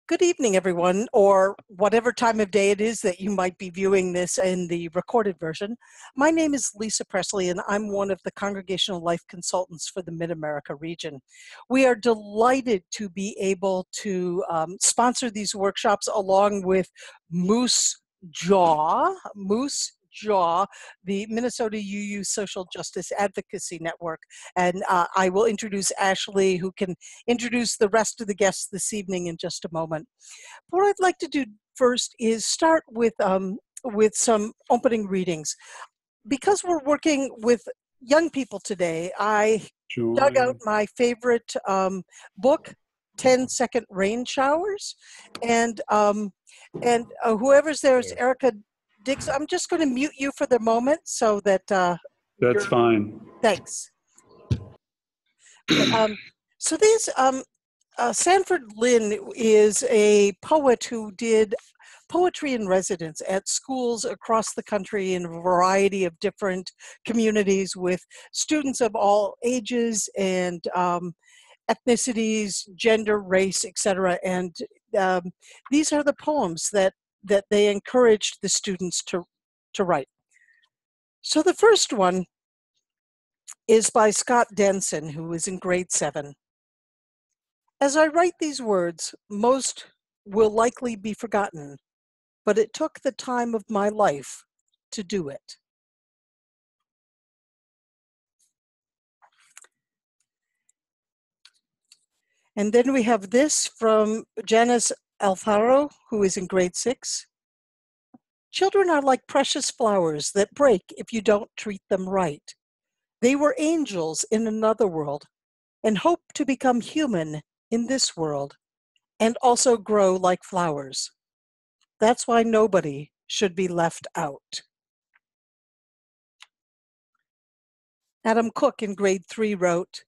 Good evening, everyone, or whatever time of day it is that you might be viewing this in the recorded version. My name is Lisa Presley, and I'm one of the Congregational Life Consultants for the Mid-America region. We are delighted to be able to sponsor these workshops along with Moose Jaw, the Minnesota UU Social Justice Advocacy Network. And I will introduce Ashley, who can introduce the rest of the guests this evening in just a moment. What I'd like to do first is start with some opening readings. Because we're working with young people today, I dug out my favorite book, 10-Second Rain Showers, and whoever's there is Erica Dix. I'm just going to mute you for the moment so that that's fine. Thanks. So these Sanford Lin is a poet who did poetry in residence at schools across the country in a variety of different communities with students of all ages and ethnicities, gender, race, etc. And these are the poems that they encouraged the students to write. So the first one is by Scott Denson, who is in grade 7. As I write these words, most will likely be forgotten, but it took the time of my life to do it. And then we have this from Janice Alfaro, who is in grade 6. Children are like precious flowers that break if you don't treat them right. They were angels in another world and hope to become human in this world and also grow like flowers. That's why nobody should be left out. Adam Cook in grade 3 wrote,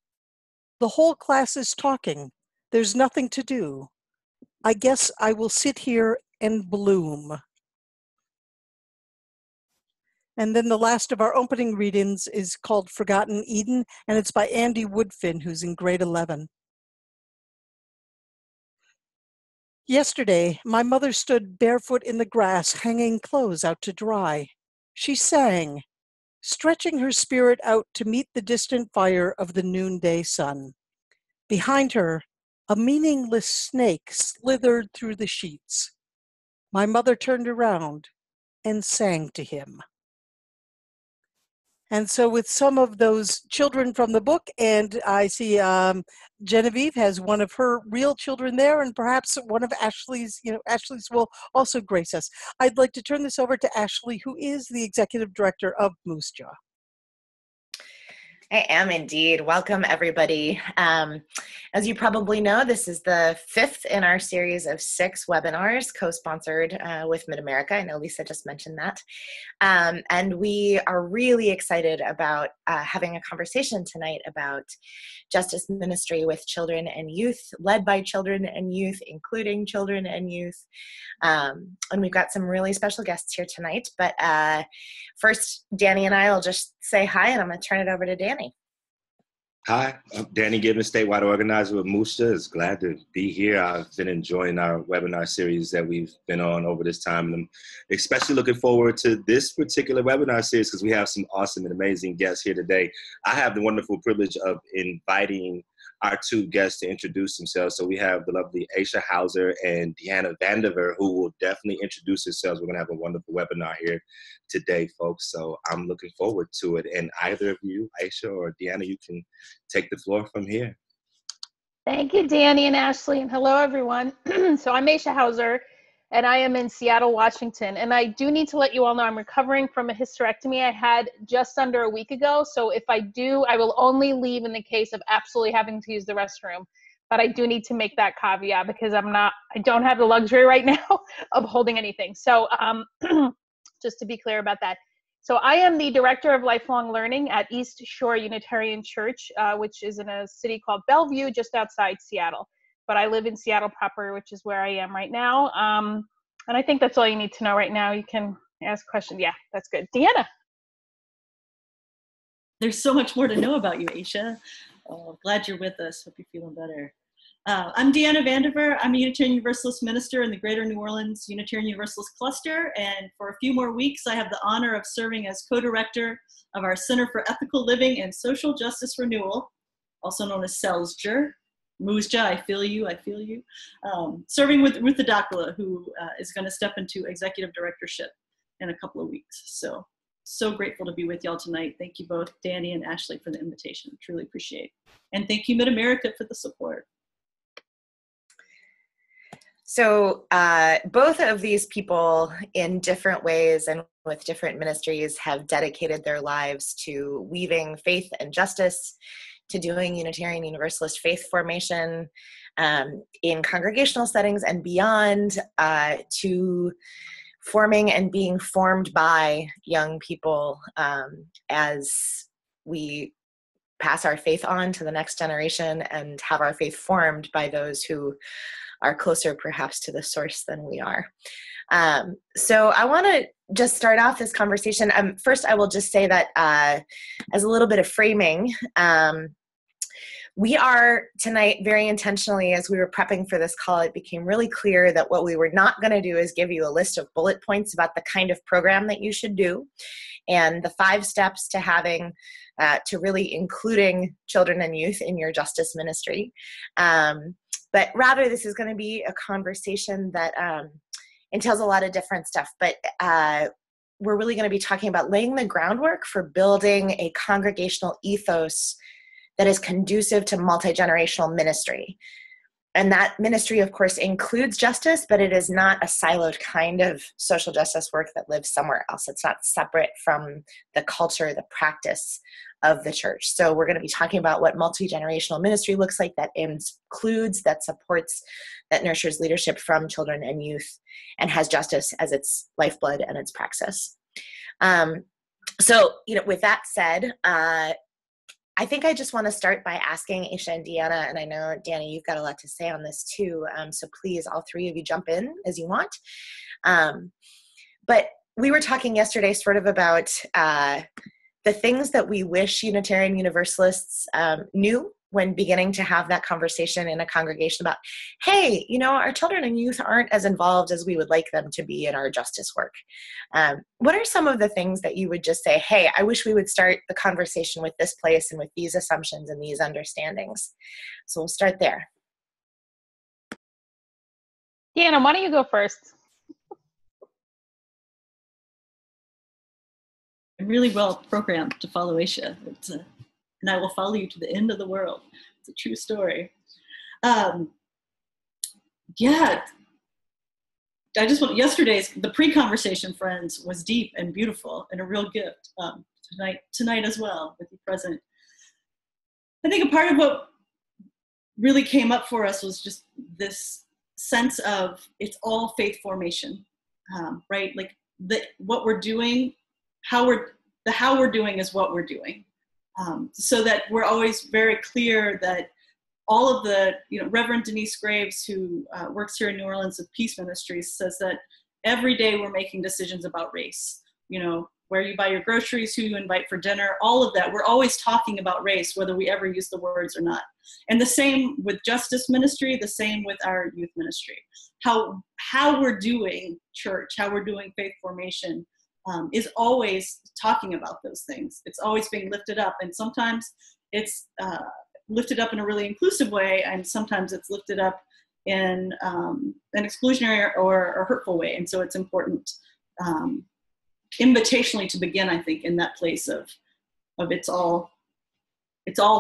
"The whole class is talking. There's nothing to do. I guess I will sit here and bloom." And then the last of our opening readings is called Forgotten Eden, and it's by Andy Woodfin, who's in grade 11. Yesterday, my mother stood barefoot in the grass, hanging clothes out to dry. She sang, stretching her spirit out to meet the distant fire of the noonday sun. Behind her, a meaningless snake slithered through the sheets. My mother turned around and sang to him. And so with some of those children from the book, and I see Genevieve has one of her real children there, and perhaps one of Ashley's, Ashley's will also grace us. I'd like to turn this over to Ashley, who is the executive director of Moose Jaw. I am indeed. Welcome, everybody. As you probably know, this is the 5th in our series of 6 webinars co-sponsored with Mid-America. I know Lisa just mentioned that. And we are really excited about having a conversation tonight about justice ministry with children and youth, led by children and youth, including children and youth. And we've got some really special guests here tonight. But first, Danny and I will just say hi, and I'm going to turn it over to Danny. Hi, I'm Danny Gibbons, statewide organizer with Moose Jaw. It's glad to be here. I've been enjoying our webinar series that we've been on over this time, and I'm especially looking forward to this particular webinar series because we have some awesome and amazing guests here today. I have the wonderful privilege of inviting our 2 guests to introduce themselves. So we have the lovely Aisha Hauser and Deanna Vandiver, who will definitely introduce themselves. We're going to have a wonderful webinar here today, folks. So I'm looking forward to it. And either of you, Aisha or Deanna, you can take the floor from here. Thank you, Danny and Ashley. And hello, everyone. So I'm Aisha Hauser, and I am in Seattle, Washington. And I do need to let you all know I'm recovering from a hysterectomy I had just under a week ago. So if I do, I will only leave in the case of absolutely having to use the restroom. But I do need to make that caveat because I don't have the luxury right now of holding anything. So just to be clear about that. So I am the Director of Lifelong Learning at East Shore Unitarian Church, which is in a city called Bellevue, just outside Seattle. But I live in Seattle proper, which is where I am right now. And I think that's all you need to know right now. You can ask questions. Yeah, that's good. Deanna. There's so much more to know about you, Aisha. Oh, glad you're with us. Hope you're feeling better. I'm Deanna Vandiver. I'm a Unitarian Universalist minister in the Greater New Orleans Unitarian Universalist Cluster. And for a few more weeks, I have the honor of serving as co-director of our Center for Ethical Living and Social Justice Renewal, also known as CELSJR. Moosja, I feel you. Serving with Ruth Adakala, who is going to step into executive directorship in a couple of weeks. So grateful to be with y'all tonight. Thank you both, Danny and Ashley, for the invitation. Truly appreciate. And thank you, Mid-America, for the support. So both of these people in different ways and with different ministries have dedicated their lives to weaving faith and justice, to doing Unitarian Universalist faith formation in congregational settings and beyond, to forming and being formed by young people as we pass our faith on to the next generation and have our faith formed by those who are closer perhaps to the source than we are. So I want to just start off this conversation. First, I will just say that as a little bit of framing, we are tonight very intentionally, as we were prepping for this call, it became really clear that what we were not going to do is give you a list of bullet points about the kind of program that you should do and the 5 steps to having, to really including children and youth in your justice ministry. But rather, this is going to be a conversation that entails a lot of different stuff. But we're really going to be talking about laying the groundwork for building a congregational ethos that is conducive to multi-generational ministry. And that ministry, of course, includes justice, but it is not a siloed kind of social justice work that lives somewhere else. It's not separate from the culture, the practice of the church. So we're going to be talking about what multi-generational ministry looks like that includes, that supports, that nurtures leadership from children and youth and has justice as its lifeblood and its praxis. So, with that said, I think I just want to start by asking Aisha and Deanna, and I know, Danny, you've got a lot to say on this too, so please, all 3 of you jump in as you want. But we were talking yesterday sort of about the things that we wish Unitarian Universalists knew when beginning to have that conversation in a congregation about, hey, our children and youth aren't as involved as we would like them to be in our justice work. What are some of the things that you would just say, hey, I wish we would start the conversation with this place and with these assumptions and these understandings? So we'll start there. Deanna, why don't you go first? I'm really well programmed to follow Aisha. And I will follow you to the end of the world. It's a true story. The pre-conversation, friends, was deep and beautiful and a real gift tonight as well with you present. I think a part of what really came up for us was just this sense of it's all faith formation, right? Like what we're doing, how we're doing is what we're doing. So that we're always very clear that all of the, Reverend Denise Graves, who works here in New Orleans with Peace Ministries, says that every day we're making decisions about race, where you buy your groceries, who you invite for dinner, all of that. We're always talking about race, whether we ever use the words or not. And the same with justice ministry, the same with our youth ministry. How we're doing church, how we're doing faith formation, is always talking about those things. It's always being lifted up. And sometimes it's lifted up in a really inclusive way, and sometimes it's lifted up in an exclusionary or hurtful way. And so it's important invitationally to begin, I think, in that place of it's all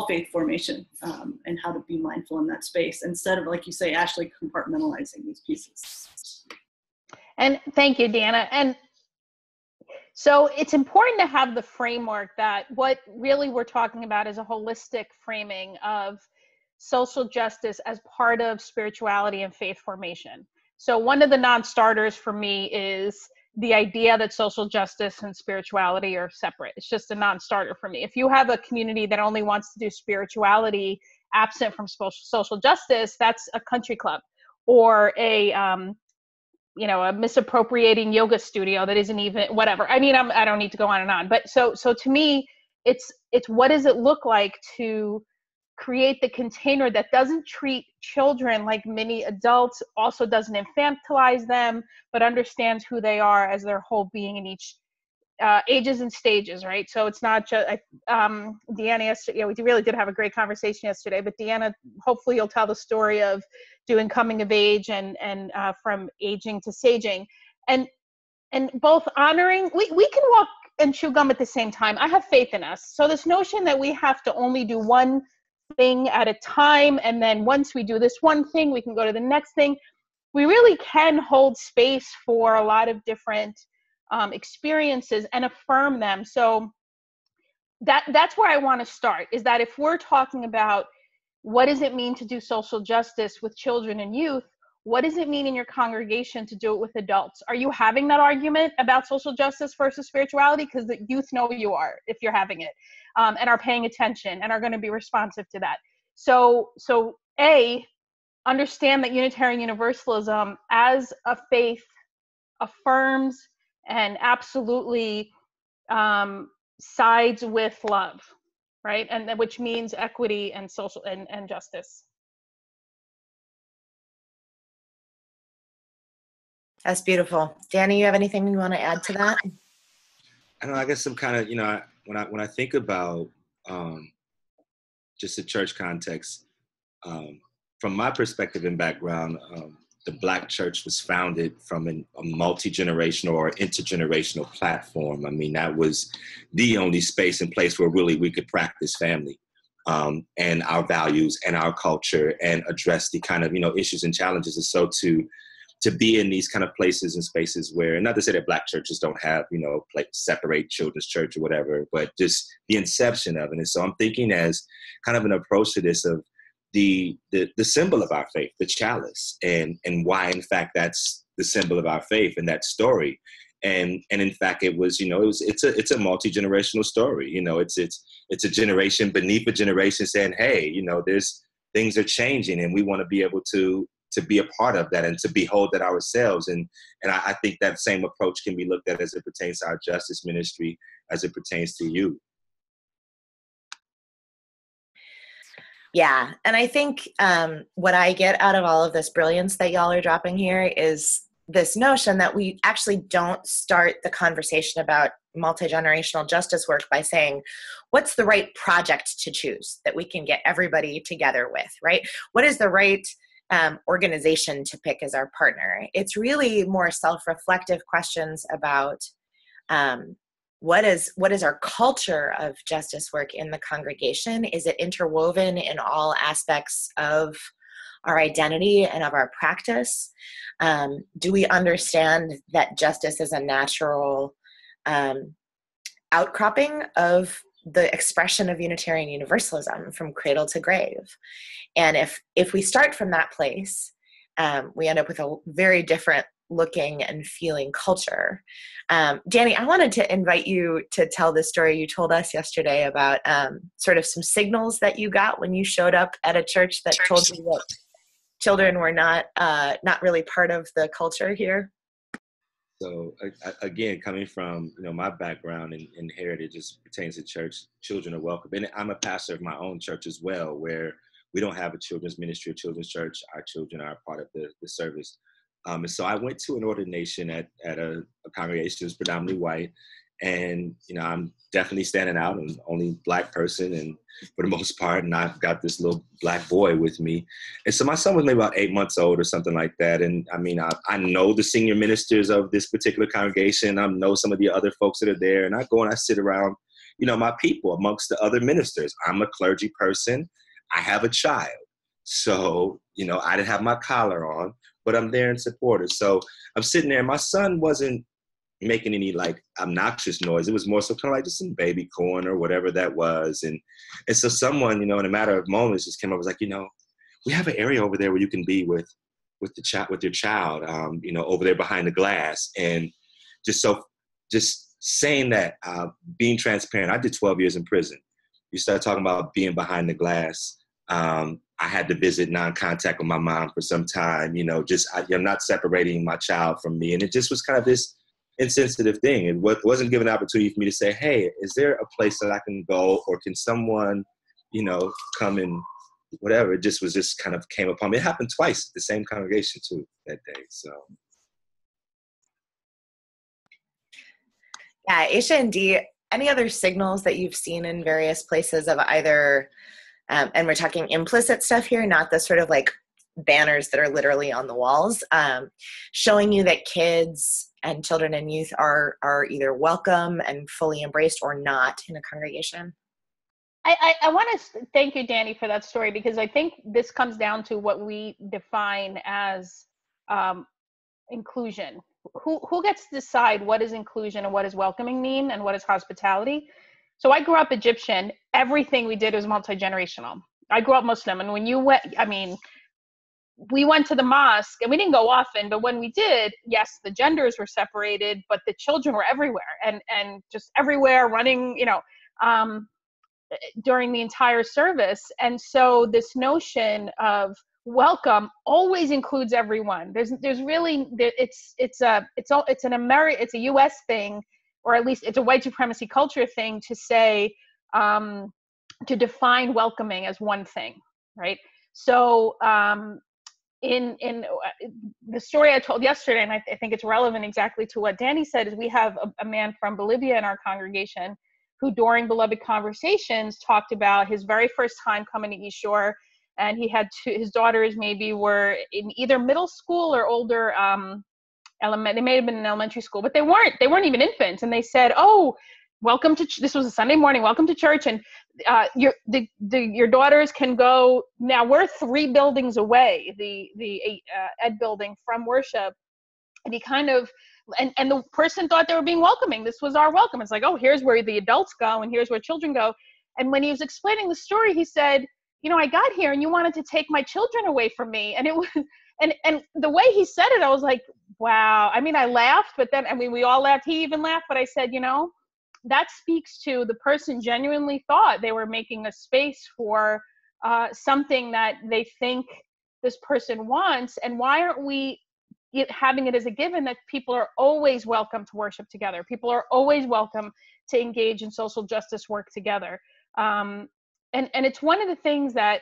faith formation, and how to be mindful in that space instead of, like you say, Ashley, compartmentalizing these pieces. And thank you, Deanna. And so it's important to have the framework that what really we're talking about is a holistic framing of social justice as part of spirituality and faith formation. So one of the non-starters for me is the idea that social justice and spirituality are separate. It's just a non-starter for me. If you have a community that only wants to do spirituality absent from social justice, that's a country club or a misappropriating yoga studio that isn't even whatever. I mean, I don't need to go on and on, but so to me, it's what does it look like to create the container that doesn't treat children like mini adults, also doesn't infantilize them, but understands who they are as their whole being in each ages and stages, right? So it's not just, Deanna, yesterday, we really did have a great conversation yesterday, but Deanna, hopefully you'll tell the story of doing coming of age and from aging to saging. And both honoring, we can walk and chew gum at the same time. I have faith in us. So this notion that we have to only do one thing at a time, and then once we do this one thing, we can go to the next thing. We really can hold space for a lot of different experiences and affirm them. So that's where I want to start, is that if we're talking about what does it mean to do social justice with children and youth, what does it mean in your congregation to do it with adults? Are you having that argument about social justice versus spirituality? Because the youth know you are, if you're having it, and are paying attention and are going to be responsive to that. So A, understand that Unitarian Universalism as a faith affirms and absolutely sides with love, right? And which means equity and social and justice. That's beautiful. Danny, you have anything you want to add to that? I know, I guess some kind of, when I think about just the church context, from my perspective and background, the Black church was founded from a multi-generational or intergenerational platform. I mean, that was the only space and place where really we could practice family and our values and our culture and address the kind of, issues and challenges. And so to be in these kind of places and spaces where, and not to say that Black churches don't have, like separate children's church or whatever, but just the inception of it. And so I'm thinking as kind of an approach to this of the symbol of our faith, the chalice, and why in fact that's the symbol of our faith and that story. And in fact it was, it's a multi-generational story. It's a generation beneath a generation saying, hey, there's things are changing and we want to be able to be a part of that and to behold that ourselves. And I think that same approach can be looked at as it pertains to our justice ministry, as it pertains to you. Yeah, and I think what I get out of all of this brilliance that y'all are dropping here is this notion that we actually don't start the conversation about multi-generational justice work by saying, what's the right project to choose that we can get everybody together with, right? What is the right organization to pick as our partner? It's really more self-reflective questions about what is our culture of justice work in the congregation? Is it interwoven in all aspects of our identity and of our practice? Do we understand that justice is a natural outcropping of the expression of Unitarian Universalism from cradle to grave? And if we start from that place, we end up with a very different looking and feeling culture. Danny, I wanted to invite you to tell the story you told us yesterday about sort of some signals that you got when you showed up at a church that told you that children were not really part of the culture here. So again, coming from my background and heritage as pertains to church, children are welcome. And I'm a pastor of my own church as well, where we don't have a children's ministry or children's church. Our children are a part of the service. And so I went to an ordination at a congregation that was predominantly white. And, I'm definitely standing out. I'm the only Black person, and for the most part, and I've got this little Black boy with me. And so my son was maybe about 8 months old or something like that. And I mean, I know the senior ministers of this particular congregation. I know some of the other folks that are there. And I go and I sit around, my people amongst the other ministers. I'm a clergy person. I have a child. So, I didn't have my collar on, but I'm there in support of. So I'm sitting there. My son wasn't making any like obnoxious noise. It was more so kind of like just some baby corn or whatever that was. And so someone, in a matter of moments just came up and was like, we have an area over there where you can be with your child, over there behind the glass. And just saying that, being transparent. I did 12 years in prison. You start talking about being behind the glass. I had to visit non-contact with my mom for some time, I'm not separating my child from me. And it just was kind of this insensitive thing. It wasn't given an opportunity for me to say, hey, is there a place that I can go, or can someone, come and whatever. It just kind of came upon me. It happened twice, the same congregation too, that day. So. Yeah, Aisha and Dee, any other signals that you've seen in various places of either, and we're talking implicit stuff here, not the sort of like banners that are literally on the walls, showing you that kids and children and youth are either welcome and fully embraced or not in a congregation? I want to thank you, Danny, for that story, because I think this comes down to what we define as inclusion. Who gets to decide what is inclusion and what does welcoming mean and what is hospitality? So I grew up Egyptian. Everything we did was multi-generational. I grew up Muslim, and when you went, we went to the mosque, and we didn't go often, but when we did, yes, the genders were separated, but the children were everywhere and just everywhere running, during the entire service. And so this notion of welcome always includes everyone. There's really, it's a US thing, or at least it's a white supremacy culture thing to say, to define welcoming as one thing, right? So in the story I told yesterday, and I think it's relevant exactly to what Danny said, is we have a man from Bolivia in our congregation who during Beloved Conversations talked about his very first time coming to East Shore, and he had his daughters maybe were in either middle school or older, they may have been in elementary school, but they weren't even infants. And they said, "Oh, welcome to this was a Sunday morning. Welcome to church, and your daughters can go." Now we're 3 buildings away, the ed building from worship, and he kind of. And the person thought they were being welcoming. This was our welcome. It's like, oh, here's where the adults go and here's where children go. And when he was explaining the story, he said, I got here and you wanted to take my children away from me. And it was, and the way he said it, I was like, wow. I laughed, but then, we all laughed. He even laughed, but I said, that speaks to the person genuinely thought they were making a space for something that they think this person wants. And why aren't we having it as a given that people are always welcome to worship together? People are always welcome to engage in social justice work together. And it's one of the things that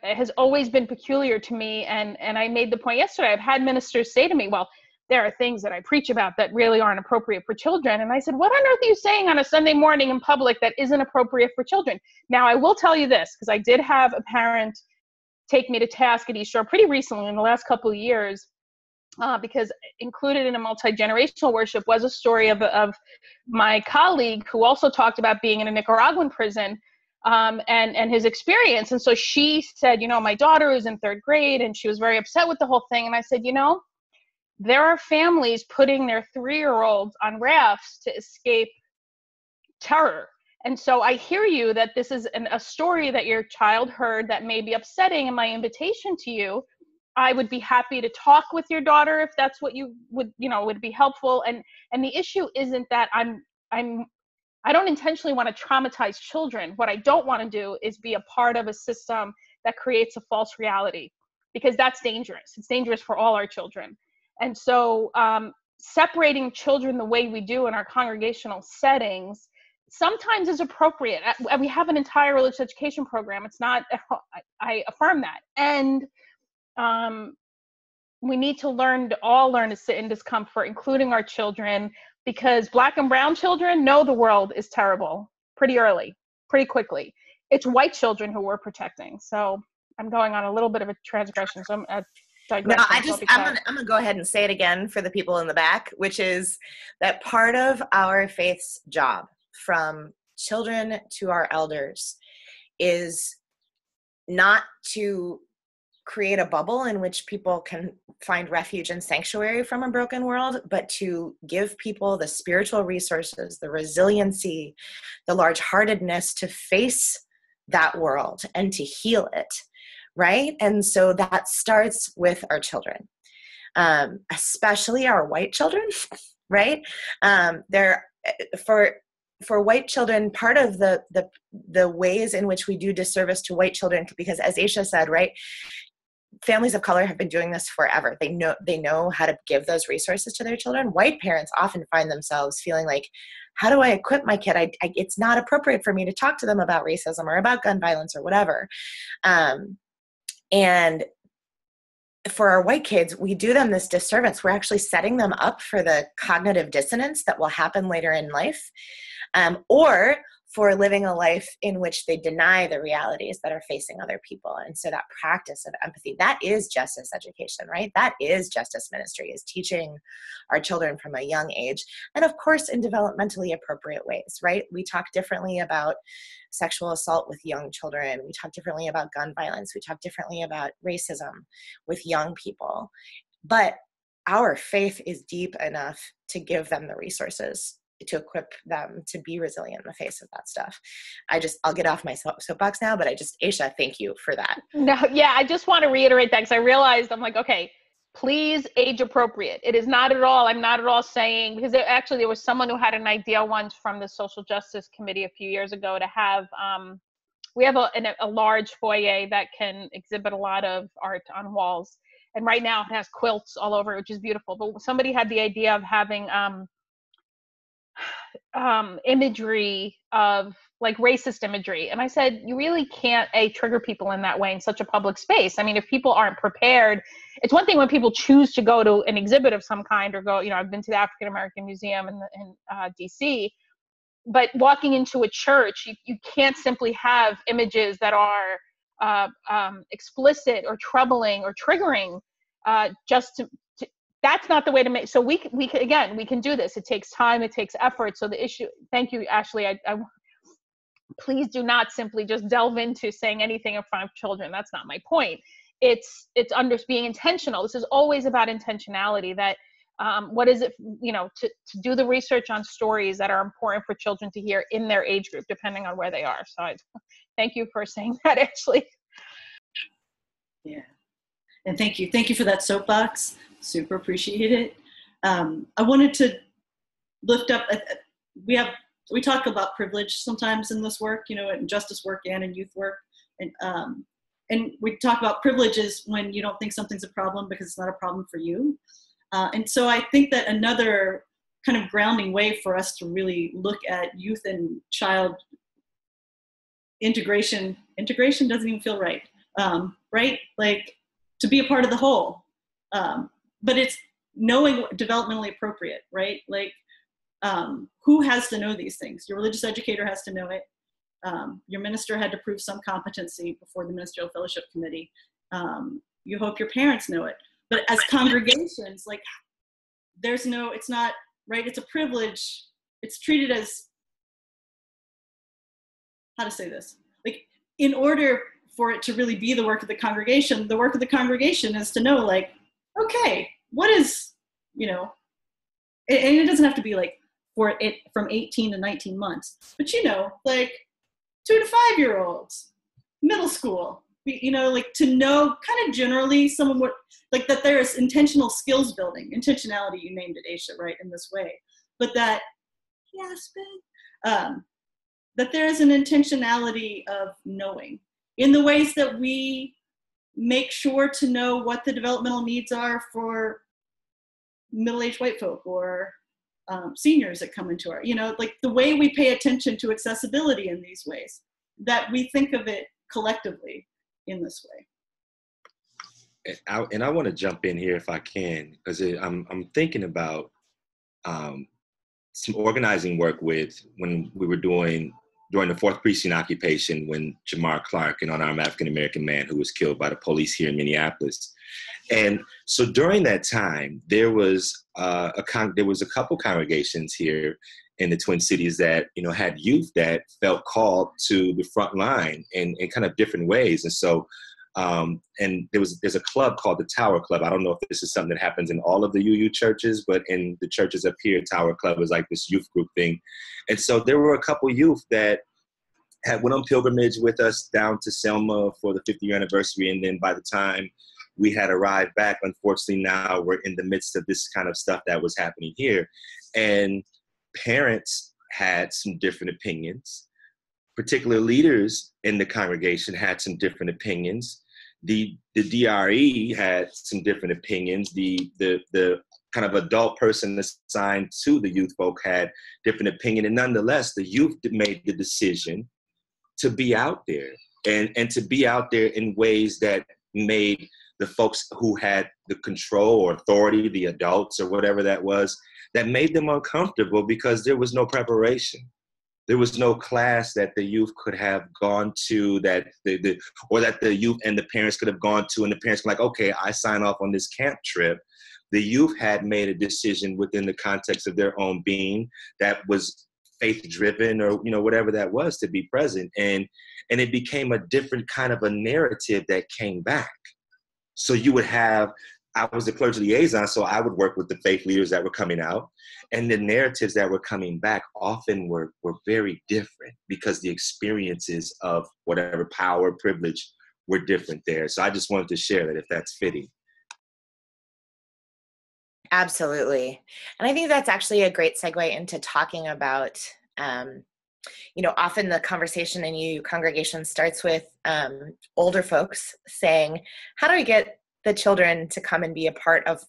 has always been peculiar to me. And I made the point yesterday, I've had ministers say to me, well, there are things that I preach about that really aren't appropriate for children. And I said, what on earth are you saying on a Sunday morning in public that isn't appropriate for children? Now, I will tell you this, because I did have a parent take me to task at East Shore pretty recently in the last couple of years. Because included in a multi-generational worship was a story of my colleague who also talked about being in a Nicaraguan prison and his experience. And so she said, my daughter is in 3rd grade and she was very upset with the whole thing. And I said, there are families putting their 3-year-olds on rafts to escape terror. And so I hear you that this is a story that your child heard that may be upsetting. And my invitation to you, I would be happy to talk with your daughter if that's what you would, would be helpful. And the issue isn't that I don't intentionally want to traumatize children. What I don't want to do is be a part of a system that creates a false reality, because that's dangerous. It's dangerous for all our children. And so separating children the way we do in our congregational settings sometimes is appropriate. We have an entire religious education program. It's not, I affirm that. And we need to all learn to sit in discomfort, including our children, because Black and brown children know the world is terrible pretty early, pretty quickly. It's white children who we're protecting. So I'm going on a little bit of a transgression. So I'm gonna go ahead and say it again for the people in the back, which is that part of our faith's job, from children to our elders, is not to create a bubble in which people can find refuge and sanctuary from a broken world, but to give people the spiritual resources, the resiliency, the large-heartedness to face that world and to heal it, right? And so that starts with our children, especially our white children, right? For white children, part of the ways in which we do disservice to white children, because as Aisha said, right, families of color have been doing this forever. They know how to give those resources to their children. White parents often find themselves feeling like, how do I equip my kid? It's not appropriate for me to talk to them about racism or about gun violence or whatever. And for our white kids, we do them this disservice. We're actually setting them up for the cognitive dissonance that will happen later in life, or for living a life in which they deny the realities that are facing other people. And so that practice of empathy, that is justice education, right? That is justice ministry, is teaching our children from a young age. And of course, in developmentally appropriate ways, right? We talk differently about sexual assault with young children. We talk differently about gun violence. We talk differently about racism with young people. But our faith is deep enough to give them the resources to equip them to be resilient in the face of that stuff. I'll get off my soapbox now, but Aisha, thank you for that. No, yeah, I just want to reiterate that because I realized, I'm like, okay, please age appropriate. It is not at all, I'm not at all saying, because there was someone who had an idea once from the Social Justice Committee a few years ago to have, we have a large foyer that can exhibit a lot of art on walls. And right now it has quilts all over, which is beautiful. But somebody had the idea of having, imagery of like racist imagery. And I said, you really can't trigger people in that way in such a public space. I mean, if people aren't prepared, it's one thing when people choose to go to an exhibit of some kind or go, I've been to the African American Museum in DC, but walking into a church, you can't simply have images that are explicit or troubling or triggering just to that's not the way to make. So we can do this. It takes time. It takes effort. So the issue. Thank you, Ashley. I please do not simply just delve into saying anything in front of children. That's not my point. It's being intentional. This is always about intentionality. That what is it? To do the research on stories that are important for children to hear in their age group, depending on where they are. So thank you for saying that, Ashley. Yeah, and thank you for that soapbox. Super appreciate it. I wanted to lift up, we talk about privilege sometimes in this work, in justice work and in youth work. And we talk about privileges when you don't think something's a problem because it's not a problem for you. And so I think that another kind of grounding way for us to really look at youth and child integration doesn't even feel right, right? Like to be a part of the whole. But it's knowing developmentally appropriate, right? Like, who has to know these things? Your religious educator has to know it. Your minister had to prove some competency before the Ministerial Fellowship Committee. You hope your parents know it. But as congregations, like, it's not, right? It's a privilege. It's treated as, how to say this? Like, in order for it to really be the work of the congregation is to know, like, okay, what is, and it doesn't have to be like for it from 18 to 19 months, but like 2 to 5 year olds, middle school, like to know kind of generally what, like that there is intentional skills building, intentionality, you named it, Aisha, right, in this way, but that, that there is an intentionality of knowing in the ways that we make sure to know what the developmental needs are for middle-aged white folk or seniors that come into our, like the way we pay attention to accessibility in these ways, that we think of it collectively in this way. And I want to jump in here if I can, because I'm thinking about some organizing work when we were during the 4th Precinct occupation, when Jamar Clark, an unarmed African-American man who was killed by the police here in Minneapolis. And so during that time, there was a couple congregations here in the Twin Cities that, had youth that felt called to the front line in kind of different ways. And so, and there's a club called the Tower Club. I don't know if this is something that happens in all of the UU churches, but in the churches up here, Tower Club is like this youth group thing. And so there were a couple youth that went on pilgrimage with us down to Selma for the 50th anniversary. And then by the time we had arrived back, unfortunately now we're in the midst of this kind of stuff that was happening here. And parents had some different opinions. Particular leaders in the congregation had some different opinions. The DRE had some different opinions. The kind of adult person assigned to the youth folk had different opinion, and nonetheless, the youth made the decision to be out there and to be out there in ways that made the folks who had the control or authority, the adults or whatever that was, that made them uncomfortable because there was no preparation. There was no class that the youth could have gone to or that the youth and the parents could have gone to, and the parents were like, okay, I sign off on this camp trip. The youth had made a decision within the context of their own being that was faith-driven or, whatever that was, to be present. And it became a different kind of a narrative that came back. So you would have, I was a clergy liaison, so I would work with the faith leaders that were coming out, and the narratives that were coming back often were very different because the experiences of whatever power, privilege were different there. So I just wanted to share that, if that's fitting. Absolutely. And I think that's actually a great segue into talking about, often the conversation in UU congregation starts with older folks saying, how do I get the children to come and be a part of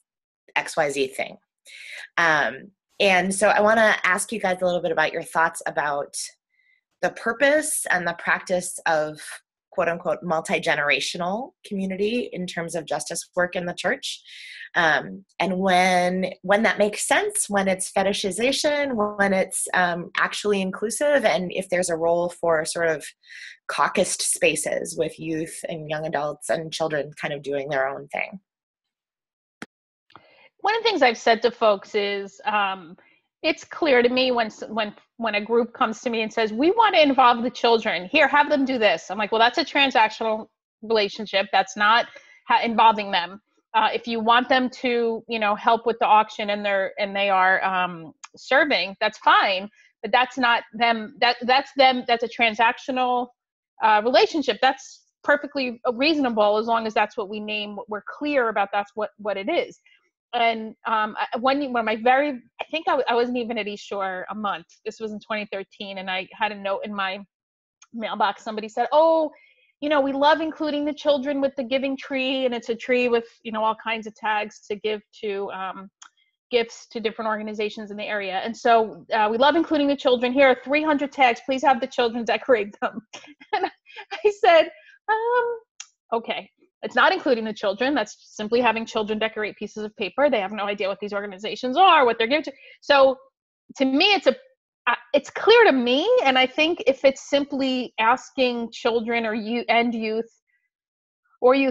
XYZ thing? And so I want to ask you guys a little bit about your thoughts about the purpose and the practice of quote unquote multi-generational community in terms of justice work in the church. And when that makes sense, when it's fetishization, when it's actually inclusive, and if there's a role for sort of caucused spaces with youth and young adults and children kind of doing their own thing. One of the things I've said to folks is it's clear to me when a group comes to me and says, we want to involve the children, here, have them do this. I'm like, well, that's a transactional relationship. That's not involving them. If you want them to, help with the auction and they are serving, that's fine. But that's not them. That's them. That's a transactional relationship. That's perfectly reasonable as long as that's what we name. What we're clear about. That's what it is. And I think I wasn't even at East Shore a month. This was in 2013, and I had a note in my mailbox. Somebody said, "Oh, we love including the children with the giving tree, and it's a tree with all kinds of tags to give to gifts to different organizations in the area. And so we love including the children. Here are 300 tags. Please have the children decorate them." And I said, okay. It's not including the children. That's simply having children decorate pieces of paper. They have no idea what these organizations are, what they're giving to. So to me, it's clear to me. And I think if it's simply asking children or youth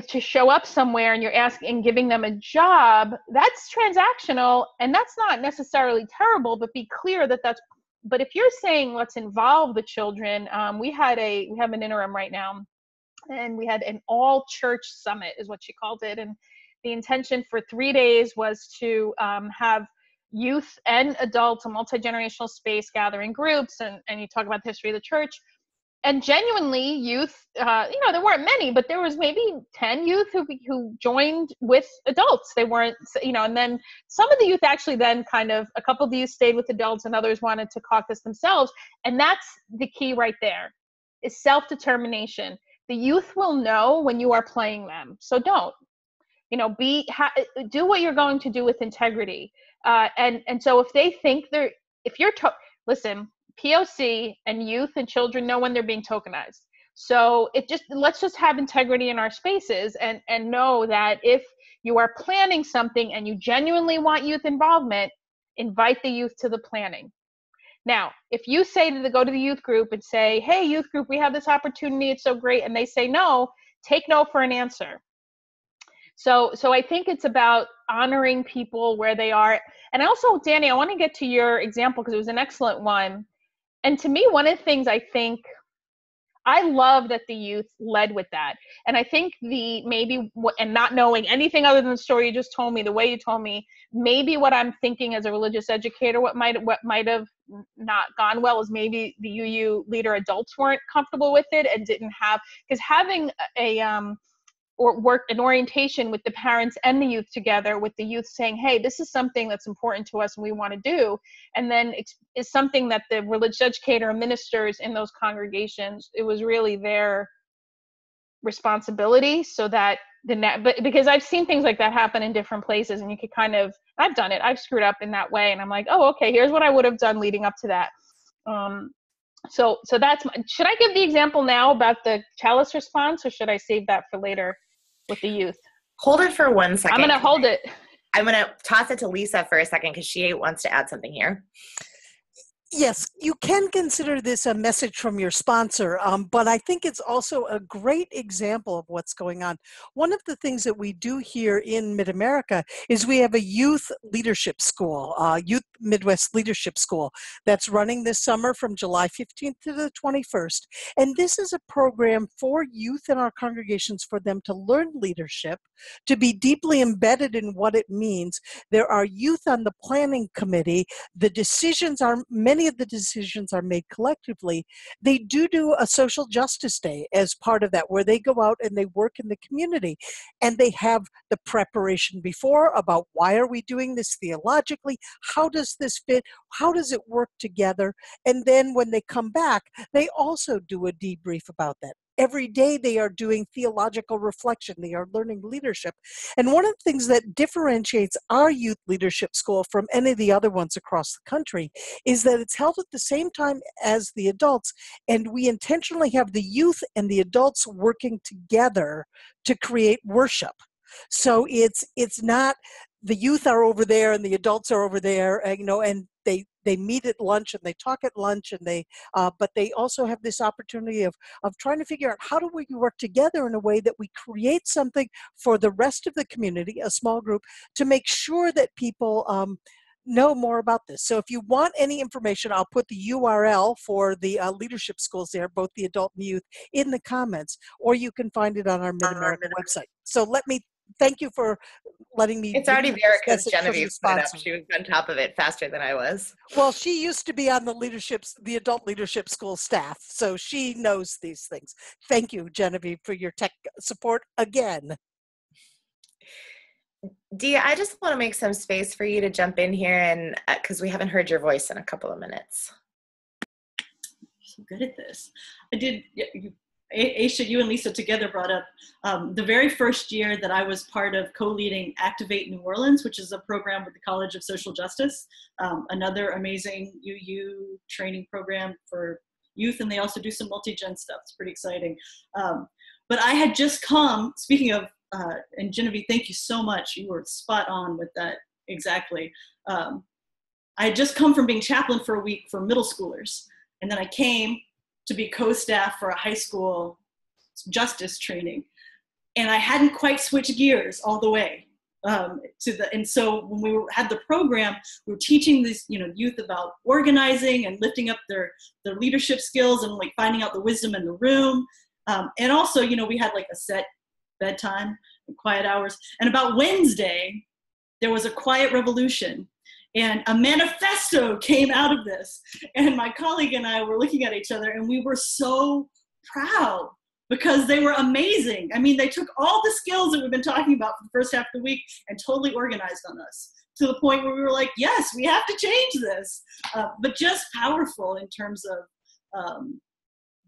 to show up somewhere and you're asking and giving them a job, that's transactional. And that's not necessarily terrible, but be clear but if you're saying, let's involve the children, we have an interim right now. And we had an all-church summit, is what she called it. And the intention for 3 days was to have youth and adults, a multi-generational space, gathering groups, and you talk about the history of the church. And genuinely, youth, there weren't many, but there was maybe 10 youth who joined with adults. They weren't, and then some of the youth actually then a couple of the youth stayed with adults and others wanted to caucus themselves. And that's the key right there, is self-determination. The youth will know when you are playing them. So don't, do what you're going to do with integrity. And so if they think listen, POC and youth and children know when they're being tokenized. So let's just have integrity in our spaces and know that if you are planning something and you genuinely want youth involvement, invite the youth to the planning. Now, if you say go to the youth group and say, hey, youth group, we have this opportunity, it's so great, and they say no, take no for an answer. So I think it's about honoring people where they are. And also, Danny, I want to get to your example because it was an excellent one. And to me, one of the things I love that the youth led with that. And I think and not knowing anything other than the story you just told me, the way you told me, maybe what I'm thinking as a religious educator, what might have not gone well is maybe the UU leader adults weren't comfortable with it and didn't have, because having an orientation with the parents and the youth together, with the youth saying, hey, this is something that's important to us and we want to do. And then is something that the religious educator and ministers in those congregations, it was really their responsibility so that but because I've seen things like that happen in different places, and you could kind of, I've done it, I've screwed up in that way, and I'm like, oh, okay, here's what I would have done leading up to that. So that's should I give the example now about the chalice response, or should I save that for later with the youth? Hold it for 1 second. I'm going to hold it. I'm going to toss it to Lisa for a second because she wants to add something here. Yes, you can consider this a message from your sponsor, but I think it's also a great example of what's going on. One of the things that we do here in Mid-America is we have a youth leadership school, Youth Midwest Leadership School, that's running this summer from July 15th to the 21st. And this is a program for youth in our congregations for them to learn leadership, to be deeply embedded in what it means. There are youth on the planning committee. The decisions are, many of the decisions are made collectively. They do a social justice day as part of that, where they go out and they work in the community, and they have the preparation before about why are we doing this theologically, how does this fit, how does it work together, and then when they come back, they also do a debrief about that. Every day they are doing theological reflection. They are learning leadership. And one of the things that differentiates our youth leadership school from any of the other ones across the country is that it's held at the same time as the adults. And we intentionally have the youth and the adults working together to create worship. So it's not the youth are over there and the adults are over there, and they meet at lunch and they talk at lunch, and but they also have this opportunity of trying to figure out how do we work together in a way that we create something for the rest of the community, a small group, to make sure that people know more about this. So if you want any information, I'll put the URL for the leadership schools there, both the adult and youth, in the comments, or you can find it on our Mid-America website. So let me thank you for letting me. It's already there because Genevieve put it up. She was on top of it faster than I was. Well, she used to be on the adult leadership school staff, so she knows these things. Thank you, Genevieve, for your tech support again. Dia, I just want to make some space for you to jump in here, and because we haven't heard your voice in a couple of minutes. So good at this. I did. Aisha, you and Lisa together brought up the very first year that I was part of co-leading Activate New Orleans, which is a program with the College of Social Justice, another amazing UU training program for youth, and they also do some multi-gen stuff. It's pretty exciting. But I had just come, speaking of, and Genevieve, thank you so much. You were spot on with that, exactly. I had just come from being chaplain for a week for middle schoolers, and then I came to be co-staff for a high school justice training. And I hadn't quite switched gears all the way and so when we had the program, we were teaching these, youth about organizing and lifting up their leadership skills and like finding out the wisdom in the room. And also, we had like a set bedtime and quiet hours. And about Wednesday, there was a quiet revolution. And a manifesto came out of this. And my colleague and I were looking at each other, and we were so proud because they were amazing. I mean, they took all the skills that we've been talking about for the first half of the week and totally organized on us to the point where we were like, yes, we have to change this. But just powerful in terms of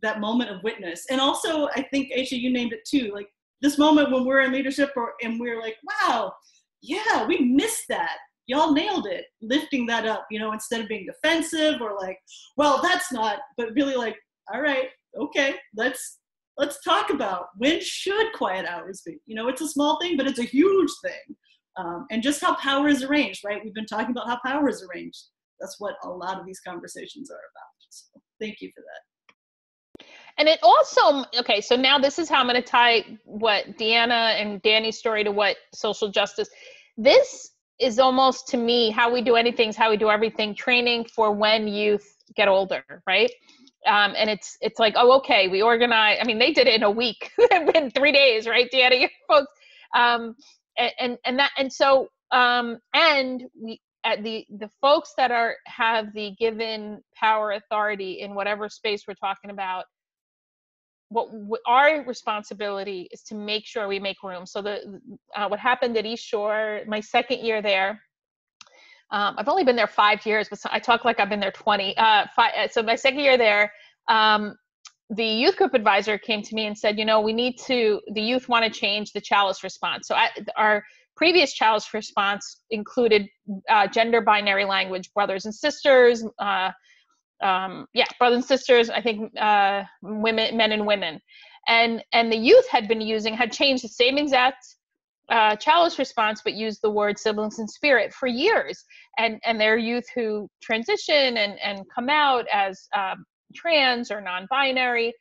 that moment of witness. And also, I think, Aisha, you named it too, like this moment when we're in leadership and we're like, wow, yeah, we missed that. Y'all nailed it, lifting that up, instead of being defensive or like, well, that's not, but really like, all right, okay, let's talk about when should quiet hours be? It's a small thing, but it's a huge thing. And just how power is arranged, right? We've been talking about how power is arranged. That's what a lot of these conversations are about. So thank you for that. And it also, okay, so now this is how I'm going to tie what Deanna and Danny's story to what social justice, this is almost, to me, how we do anything is how we do everything, training for when youth get older, right? And it's like, oh, okay, we organize. I mean, they did it in a week, in 3 days, right, Deanna? Folks, and we at the folks that have the given power, authority in whatever space we're talking about. What our responsibility is to make sure we make room. So what happened at East Shore, my second year there, I've only been there 5 years, but I talk like I've been there 20. So my second year there, the youth group advisor came to me and said, the youth want to change the chalice response. So our previous chalice response included gender binary language, brothers and sisters, brothers and sisters, I think women, men and women. And the youth had changed the same exact chalice response, but used the word siblings in spirit for years. And there are youth who transition and come out as trans or non-binary.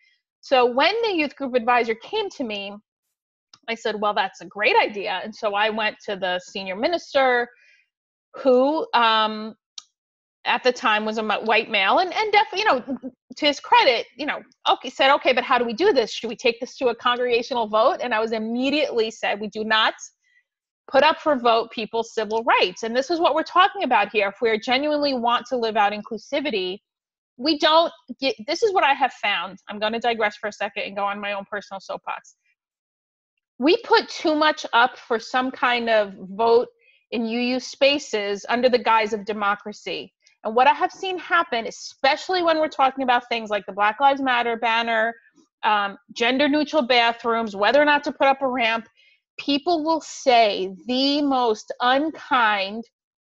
So when the youth group advisor came to me, I said, well, that's a great idea. And so I went to the senior minister, who at the time was a white male, and definitely, to his credit, said, okay, but how do we do this? Should we take this to a congregational vote? And I was immediately said, we do not put up for vote people's civil rights. And this is what we're talking about here. If we genuinely want to live out inclusivity, this is what I have found. I'm going to digress for a second and go on my own personal soapbox. We put too much up for some kind of vote in UU spaces under the guise of democracy. And what I have seen happen, especially when we're talking about things like the Black Lives Matter banner, gender neutral bathrooms, whether or not to put up a ramp, people will say the most unkind,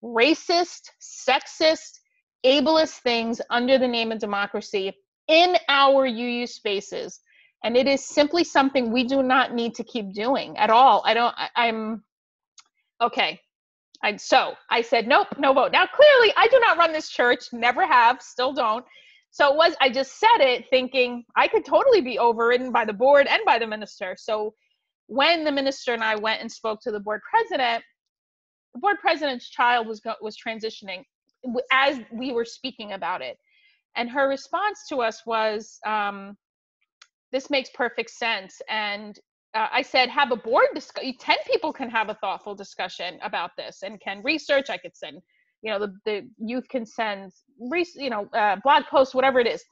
racist, sexist, ableist things under the name of democracy in our UU spaces. And it is simply something we do not need to keep doing at all. So I said, nope, no vote. Now, clearly, I do not run this church, never have, still don't. So I just said it thinking I could totally be overridden by the board and by the minister. So when the minister and I went and spoke to the board president's child was transitioning as we were speaking about it. And her response to us was, this makes perfect sense. And I said, have a board 10 people can have a thoughtful discussion about this and can research. I could send, the youth can send, blog posts, whatever it is.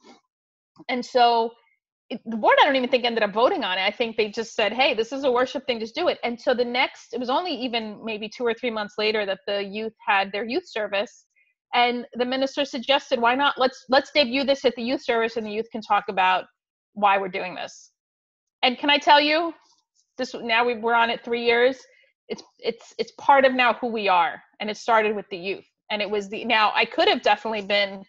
And so the board, I don't even think ended up voting on it. I think they just said, hey, this is a worship thing, just do it. And so it was only even maybe 2 or 3 months later that the youth had their youth service. And the minister suggested, why not, let's debut this at the youth service and the youth can talk about why we're doing this. And can I tell you, we're on it 3 years. It's part of now who we are, and it started with the youth. And it was now I could have definitely been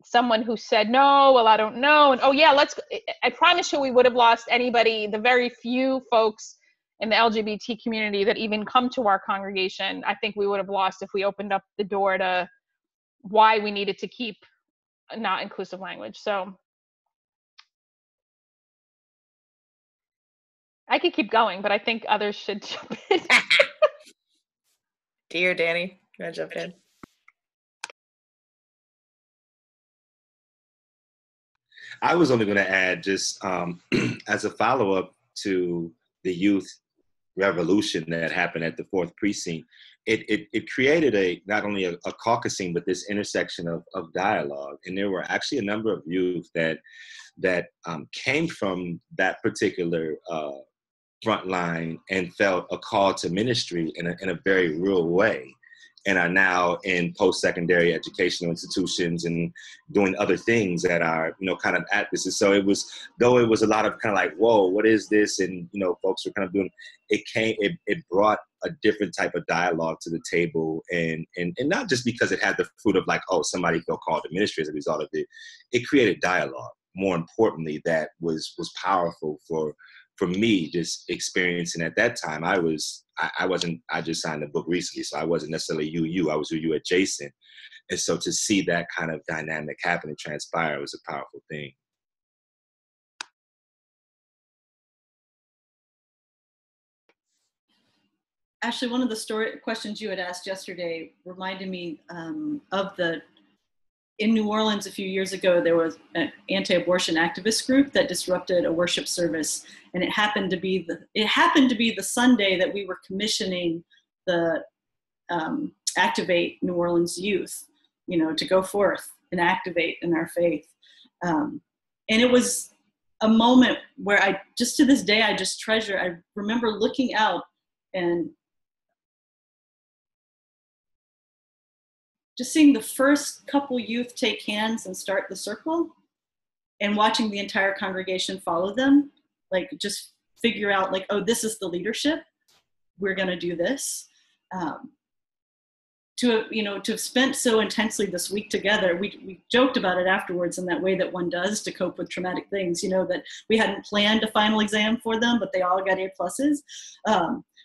someone who said no, well, I don't know, and I promise you we would have lost anybody, the very few folks in the LGBT community that even come to our congregation. I think we would have lost if we opened up the door to why we needed to keep not inclusive language. So I could keep going, but I think others should jump in. Dear Danny, you want to jump in? I was only going to add just as a follow-up to the youth revolution that happened at the 4th Precinct, it created not only a caucusing, but this intersection of dialogue. And there were actually a number of youth that came from that particular front line and felt a call to ministry in a very real way, and are now in post-secondary educational institutions and doing other things that are, kind of at this. So it was a lot of kind of like, whoa, what is this? And, folks were kind of doing, it brought a different type of dialogue to the table. And not just because it had the fruit of like, oh, somebody felt called to ministry as a result of it. It created dialogue. More importantly, that was powerful for me, just experiencing at that time. I just signed a book recently, so I wasn't necessarily UU, I was UU adjacent. And so to see that kind of dynamic happen and transpire was a powerful thing. Ashley, one of the questions you had asked yesterday reminded me in New Orleans a few years ago, there was an anti-abortion activist group that disrupted a worship service, and it happened to be the Sunday that we were commissioning the Activate New Orleans youth, to go forth and activate in our faith. And it was a moment where to this day, I just treasure. I remember looking out and just seeing the first couple youth take hands and start the circle, and watching the entire congregation follow them, like just figure out like, oh, this is the leadership, we're going to do this. To have spent so intensely this week together, we joked about it afterwards in that way that one does to cope with traumatic things, that we hadn't planned a final exam for them, but they all got A+.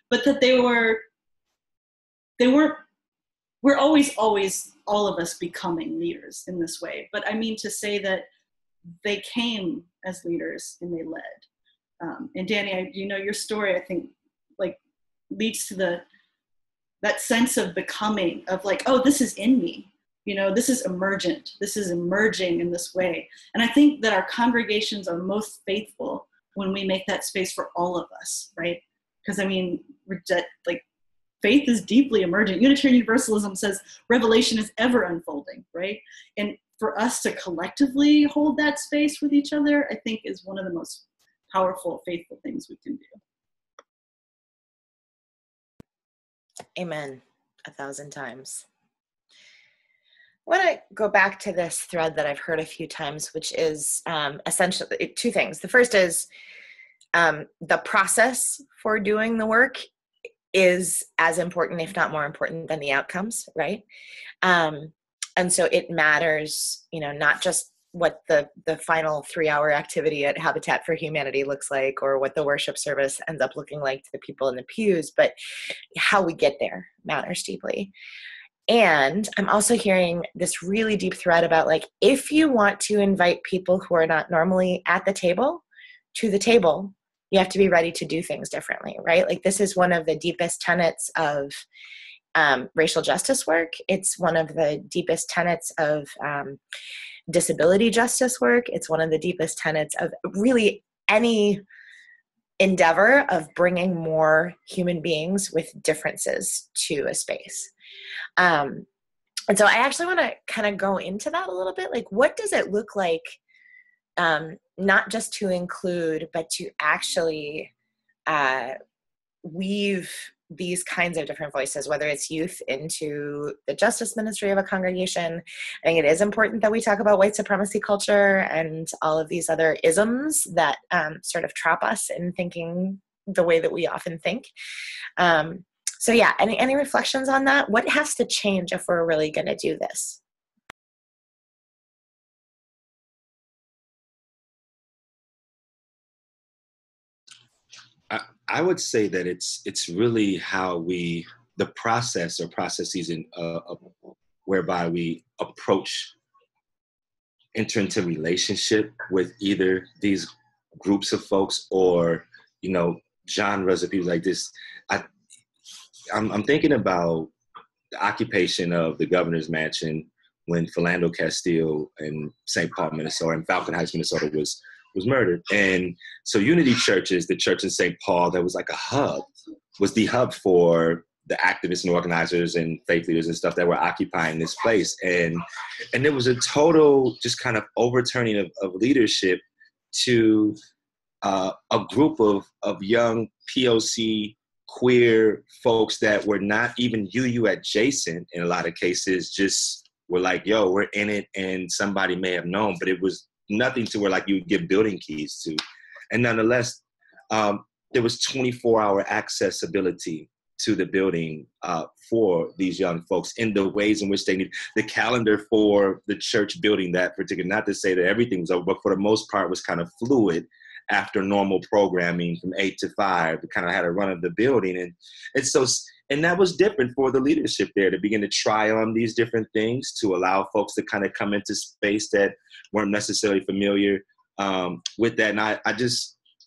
But that we're always all of us becoming leaders in this way. But I mean to say that they came as leaders and they led. And Danny, your story, I think, like, leads to that sense of becoming, of like, oh, this is in me. This is emergent. This is emerging in this way. And I think that our congregations are most faithful when we make that space for all of us, right? Because faith is deeply emergent. Unitarian Universalism says revelation is ever unfolding, right? And for us to collectively hold that space with each other, I think is one of the most powerful, faithful things we can do. Amen. 1,000 times. I want to go back to this thread that I've heard a few times, which is essentially two things. The first is the process for doing the work is as important, if not more important, than the outcomes, right? And so it matters, not just what the final 3-hour activity at Habitat for Humanity looks like, or what the worship service ends up looking like to the people in the pews, but how we get there matters deeply. And I'm also hearing this really deep thread about, like, if you want to invite people who are not normally at the table to the table, you have to be ready to do things differently, right? Like, this is one of the deepest tenets of racial justice work. It's one of the deepest tenets of disability justice work. It's one of the deepest tenets of really any endeavor of bringing more human beings with differences to a space. And so I actually want to kind of go into that a little bit. Like, what does it look like, not just to include, but to actually weave these kinds of different voices, whether it's youth, into the justice ministry of a congregation? I think it is important that we talk about white supremacy culture and all of these other isms that sort of trap us in thinking the way that we often think. So yeah, any reflections on that? What has to change if we're really going to do this? I would say that it's really how the process or processes whereby we enter into relationship with either these groups of folks or, genres of people like this. I'm thinking about the occupation of the governor's mansion when Philando Castile in St. Paul, Minnesota, and Falcon Heights, Minnesota was murdered. And so Unity Churches, the church in St. Paul that was like a hub, was the hub for the activists and organizers and faith leaders and stuff that were occupying this place. And there was a total just kind of overturning of leadership to a group of young POC queer folks that were not even UU adjacent in a lot of cases, just were like, yo, we're in it, and somebody may have known, but it was nothing to where like you would give building keys to. And nonetheless, there was 24-hour accessibility to the building for these young folks in the ways in which they need. The calendar for the church building that particular, not to say that everything was over, but for the most part was kind of fluid after normal programming from 8 to 5. We kind of had a run of the building. And that was different for the leadership there to begin to try on these different things, to allow folks to kind of come into space that weren't necessarily familiar with that. And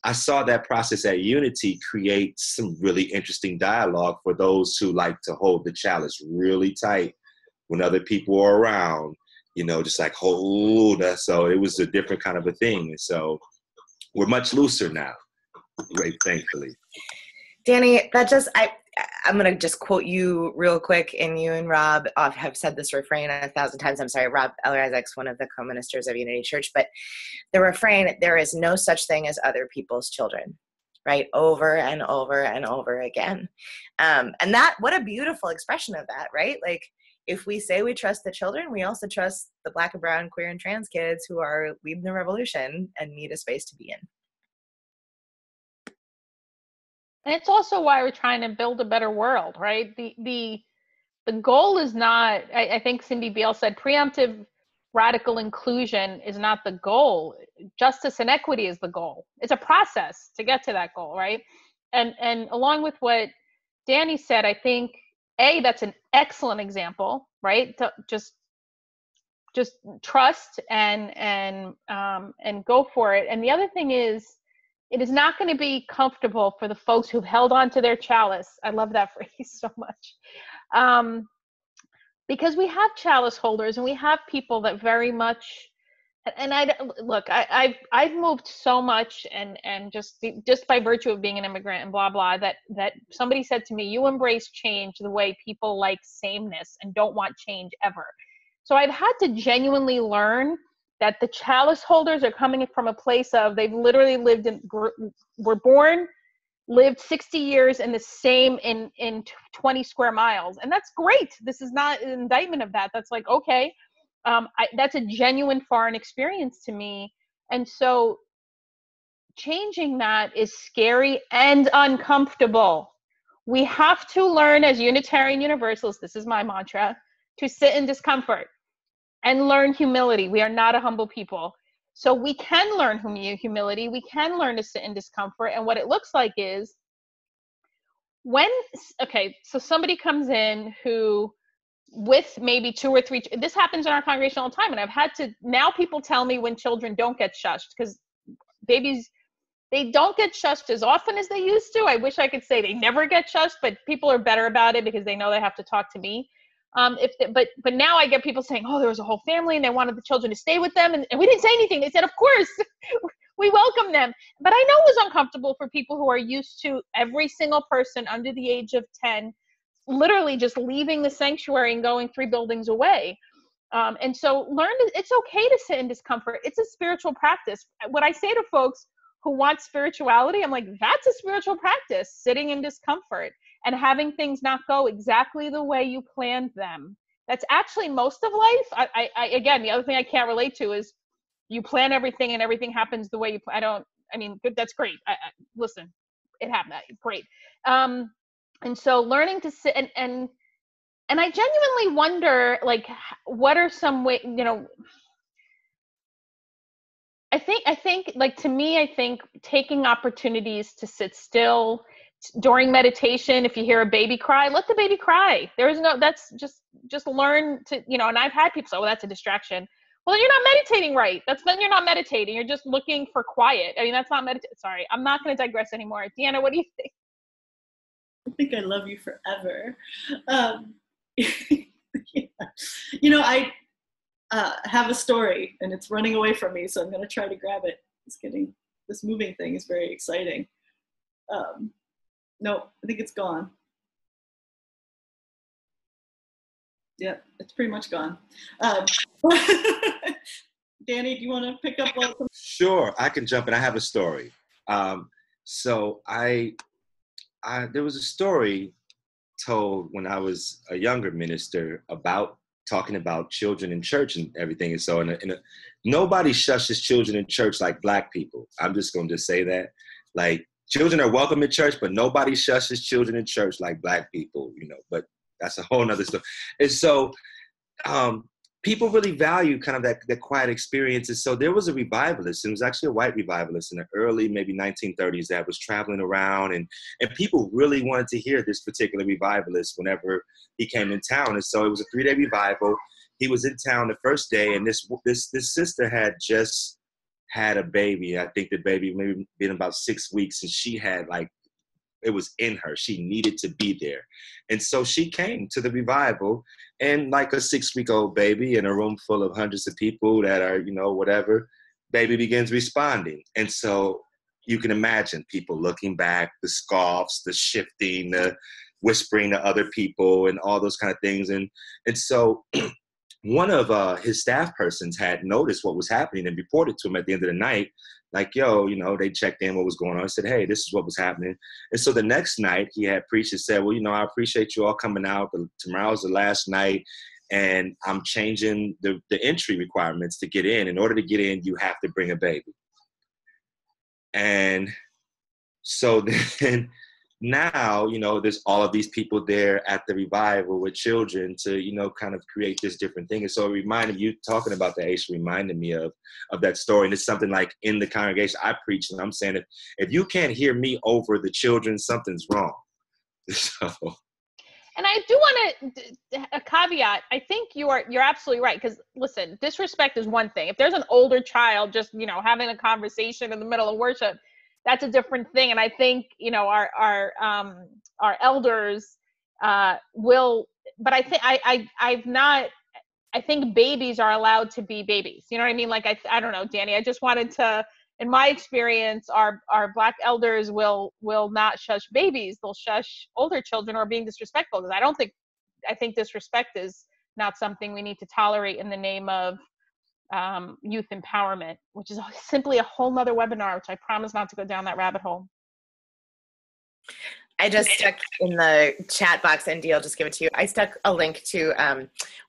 I saw that process at Unity create some really interesting dialogue for those who like to hold the chalice really tight when other people are around, just like hold that. So it was a different kind of a thing. And so we're much looser now, right, thankfully. Danny, I'm going to just quote you real quick, and you and Rob have said this refrain 1,000 times. I'm sorry, Rob Eller-Isaac's one of the co-ministers of Unity Church, but the refrain, there is no such thing as other people's children, right? Over and over and over again. And that, what a beautiful expression of that, right? Like, if we say we trust the children, we also trust the Black and brown, queer and trans kids who are leading the revolution and need a space to be in. And it's also why we're trying to build a better world, right? The goal is not, I think Cindy Beale said, preemptive radical inclusion is not the goal. Justice and equity is the goal. It's a process to get to that goal, right? And along with what Danny said, I think, that's an excellent example, right? To just trust and go for it. And the other thing is, it is not going to be comfortable for the folks who've held on to their chalice. I love that phrase so much. Because we have chalice holders and we have people that very much, and I've moved so much and just by virtue of being an immigrant and blah, blah, that somebody said to me, you embrace change the way people like sameness and don't want change ever. So I've had to genuinely learn that the chalice holders are coming from a place of, they've literally were born, lived 60 years in the same, in 20 square miles. And that's great. This is not an indictment of that. That's like, okay, that's a genuine foreign experience to me. And so changing that is scary and uncomfortable. We have to learn as Unitarian Universalists, this is my mantra, to sit in discomfort and learn humility. We are not a humble people. So we can learn humility. We can learn to sit in discomfort. And what it looks like is so somebody comes in who with maybe 2 or 3, this happens in our congregation all the time. And I've had to, now people tell me when children don't get shushed, because babies, they don't get shushed as often as they used to. I wish I could say they never get shushed, but people are better about it because they know they have to talk to me. But now I get people saying, oh, there was a whole family and they wanted the children to stay with them. And we didn't say anything. They said, of course, we welcome them. But I know it was uncomfortable for people who are used to every single person under the age of 10, literally just leaving the sanctuary and going 3 buildings away. And so it's okay to sit in discomfort. It's a spiritual practice. What I say to folks who want spirituality, I'm like, that's a spiritual practice, sitting in discomfort and having things not go exactly the way you planned them. That's actually most of life. Again, the other thing I can't relate to is you plan everything and everything happens the way you plan. That's great. Listen, it happened. Great. And so learning to sit and I genuinely wonder, like, what are some ways, I think like, to me, I think taking opportunities to sit still during meditation. If you hear a baby cry, let the baby cry. That's just learn to, and I've had people say, well, that's a distraction. Well, then you're not meditating right. Then you're not meditating. You're just looking for quiet. I mean, that's not meditating. Sorry, I'm not going to digress anymore. Deanna, what do you think? I think I love you forever. Yeah. I have a story and it's running away from me, so I'm going to try to grab it. Just kidding. This moving thing is very exciting. No, I think it's gone. Yeah, it's pretty much gone. Danny, do you want to pick up on some? Sure, I can jump in. I have a story. So there was a story told when I was a younger minister about talking about children in church and everything. And so nobody shushes children in church like Black people. I'm just going to say that. Like, children are welcome in church, but nobody shushes children in church like Black people, but that's a whole nother story. And so people really value kind of that quiet experience. And so there was a revivalist, and it was actually a white revivalist in the early, maybe 1930s, that was traveling around, and people really wanted to hear this particular revivalist whenever he came in town. And so it was a 3-day revival. He was in town the first day, and this sister had just had a baby. I think the baby maybe been about 6 weeks, and she had, like, it was in her. She needed to be there. And so she came to the revival, and like a 6-week-old baby in a room full of hundreds of people that are, whatever, baby begins responding. And so you can imagine people looking back, the scoffs, the shifting, the whispering to other people and all those kind of things. And so one of his staff persons had noticed what was happening and reported to him at the end of the night, like, yo, they checked in what was going on. I said, hey, this is what was happening. And so the next night he had preached and said, well, I appreciate you all coming out, but tomorrow's the last night. and I'm changing the entry requirements to get in. In order to get in, you have to bring a baby. And so then now, there's all of these people there at the revival with children to, kind of create this different thing. And so it reminded you, talking about that, Aisha, reminded me of that story. And it's something like in the congregation I preach, and I'm saying, if you can't hear me over the children, something's wrong. So. And I do want a caveat. I think you're absolutely right. Because listen, disrespect is one thing. If there's an older child just, having a conversation in the middle of worship, that's a different thing. And I think, our elders will, but I think I think babies are allowed to be babies. You know what I mean? Like, I don't know, Danny, I just wanted to, in my experience, our Black elders will not shush babies. They'll shush older children who are being disrespectful. Because I think disrespect is not something we need to tolerate in the name of youth empowerment, which is simply a whole nother webinar, which I promise not to go down that rabbit hole. I just stuck in the chat box, and Dee, I'll just give it to you. I stuck a link to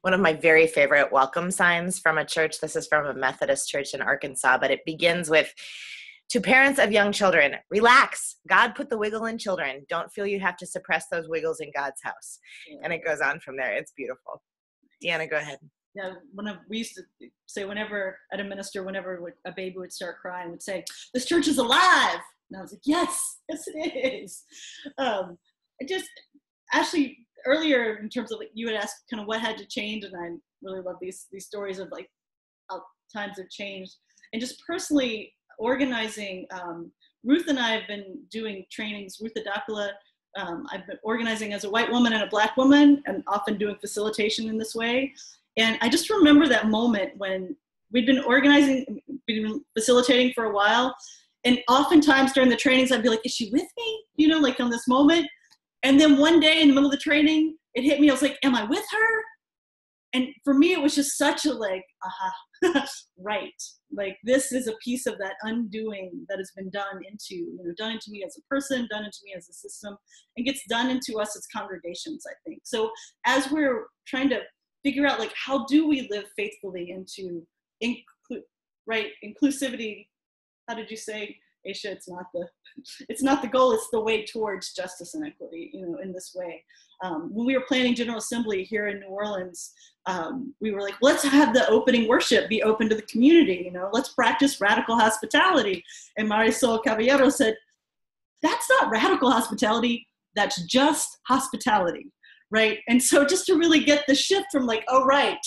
one of my very favorite welcome signs from a church. This is from a Methodist church in Arkansas, but it begins with, "To parents of young children, relax. God put the wiggle in children. Don't feel you have to suppress those wiggles in God's house." Yeah. And it goes on from there. It's beautiful. Deanna, go ahead. Yeah, we used to say, whenever at a minister, whenever a baby would start crying, would say, "This church is alive." And I was like, yes it is. Ashley, earlier, in terms of, like, you had asked kind of what had to change, and I really love these stories of like how times have changed. And just personally organizing, Ruth and I have been doing trainings, Ruth Adakula, I've been organizing as a white woman and a Black woman, and often doing facilitation in this way. And I just remember that moment when we'd been facilitating for a while. And oftentimes during the trainings, I'd be like, is she with me? Like on this moment. And then one day in the middle of the training, it hit me. I was like, am I with her? And for me, it was just such a like, aha, right. Like, this is a piece of that undoing that has been done into me as a person, done into me as a system, and gets done into us as congregations, I think. So as we're trying to figure out, like, how do we live faithfully into inclusivity? How did you say, Aisha? It's not the goal. It's the way towards justice and equity. In this way. When we were planning General Assembly here in New Orleans, we were like, let's have the opening worship be open to the community. Let's practice radical hospitality. And Marisol Caballero said, that's not radical hospitality. That's just hospitality. Right. And so just to really get the shift from like, oh, right,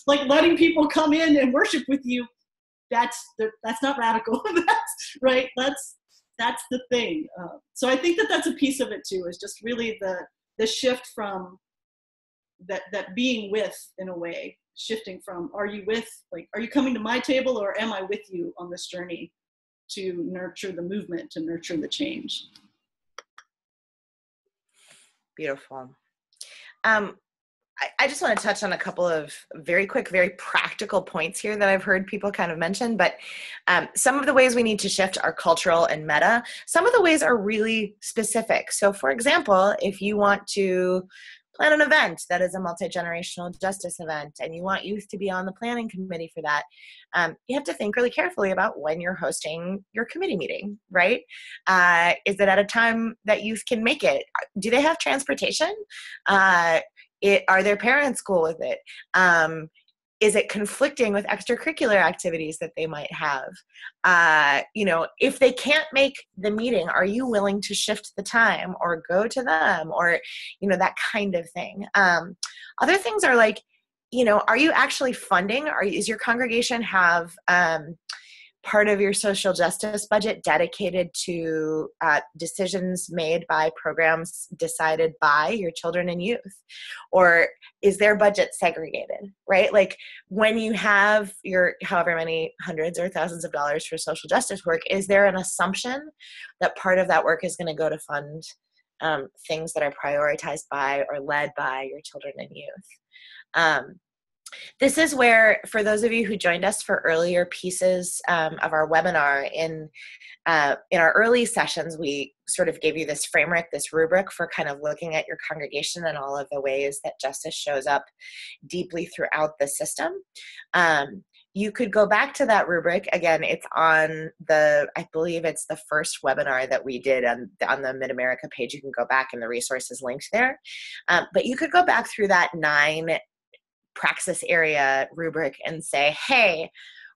like letting people come in and worship with you. That's not radical. That's right. That's the thing. So I think that's a piece of it too, is just really the shift from that being with, in a way, shifting from, are you coming to my table, or am I with you on this journey to nurture the movement, to nurture the change? Beautiful. I just want to touch on a couple of very quick, very practical points here that I've heard people kind of mention, but some of the ways we need to shift are cultural and meta. Some of the ways are really specific. So for example, if you want to plan an event that is a multi-generational justice event, and you want youth to be on the planning committee for that, you have to think really carefully about when you're hosting your committee meeting, right? Is it at a time that youth can make it? Do they have transportation? Are their parents cool with it? Is it conflicting with extracurricular activities that they might have? If they can't make the meeting, are you willing to shift the time or go to them, or, that kind of thing? Other things are like, are you actually funding? Is your congregation have part of your social justice budget dedicated to decisions made by programs decided by your children and youth? Or is their budget segregated, right? Like, when you have your however many hundreds or thousands of dollars for social justice work, is there an assumption that part of that work is going to go to fund things that are prioritized by or led by your children and youth? This is where, for those of you who joined us for earlier pieces of our webinar, in our early sessions, we sort of gave you this framework, this rubric for kind of looking at your congregation and all of the ways that justice shows up deeply throughout the system. You could go back to that rubric. Again, it's on I believe it's the first webinar that we did on the Mid-America page. You can go back and the resources linked there. But you could go back through that 9 praxis area rubric and say, hey,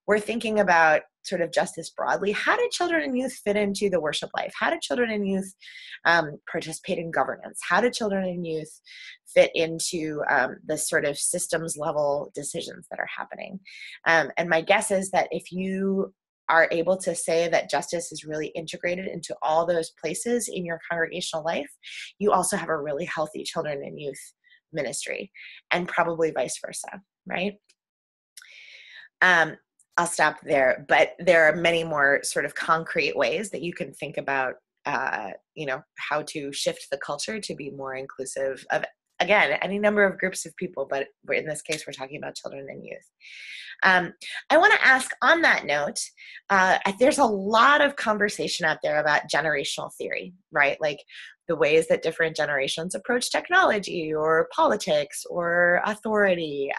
we're thinking about sort of justice broadly. How do children and youth fit into the worship life? How do children and youth participate in governance? How do children and youth fit into the sort of systems level decisions that are happening? And my guess is that if you are able to say that justice is really integrated into all those places in your congregational life, you also have a really healthy children and youth ministry, and probably vice versa, right? I'll stop there, but there are many more sort of concrete ways that you can think about, how to shift the culture to be more inclusive of, again, any number of groups of people, but in this case, we're talking about children and youth. I want to ask on that note, there's a lot of conversation out there about generational theory, right? Like the ways that different generations approach technology or politics or authority,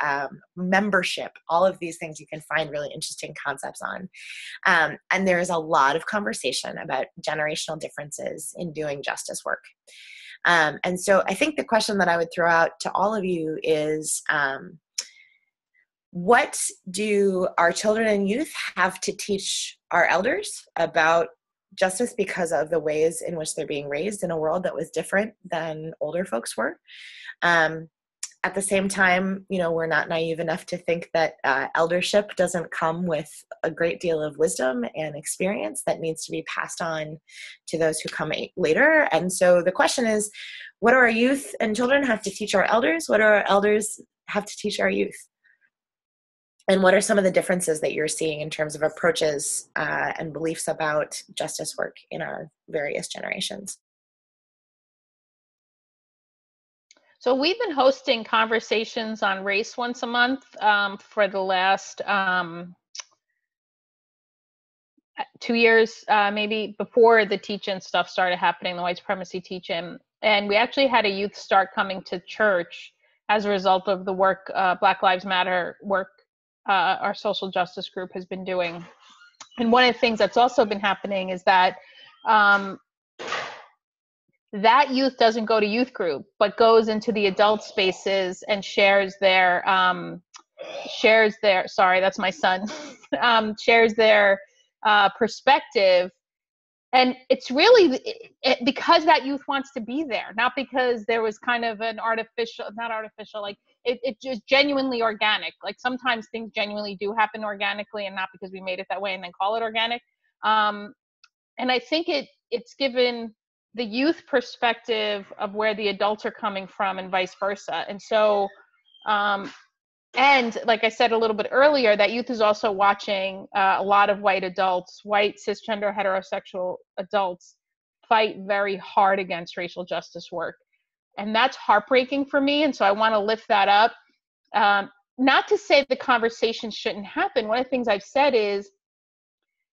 membership, all of these things you can find really interesting concepts on. And there's a lot of conversation about generational differences in doing justice work. And so I think the question that I would throw out to all of you is, what do our children and youth have to teach our elders about justice because of the ways in which they're being raised in a world that was different than older folks were? At the same time, we're not naive enough to think that eldership doesn't come with a great deal of wisdom and experience that needs to be passed on to those who come later. And so the question is, what do our youth and children have to teach our elders? What do our elders have to teach our youth? And what are some of the differences that you're seeing in terms of approaches and beliefs about justice work in our various generations? So we've been hosting conversations on race once a month for the last 2 years, maybe before the teach-in stuff started happening, the white supremacy teach-in. And we actually had a youth start coming to church as a result of the work, Black Lives Matter work, our social justice group has been doing. And one of the things that's also been happening is that that youth doesn't go to youth group, but goes into the adult spaces and shares their, sorry, that's my son, shares their perspective. And it's really because that youth wants to be there, not because there was kind of an it's just genuinely organic. Like sometimes things genuinely do happen organically and not because we made it that way and then call it organic. And I think it's given the youth perspective of where the adults are coming from and vice versa. And so, and like I said a little bit earlier, that youth is also watching a lot of white adults, white cisgender heterosexual adults fight very hard against racial justice work. And that's heartbreaking for me. And so I want to lift that up. Not to say the conversation shouldn't happen. One of the things I've said is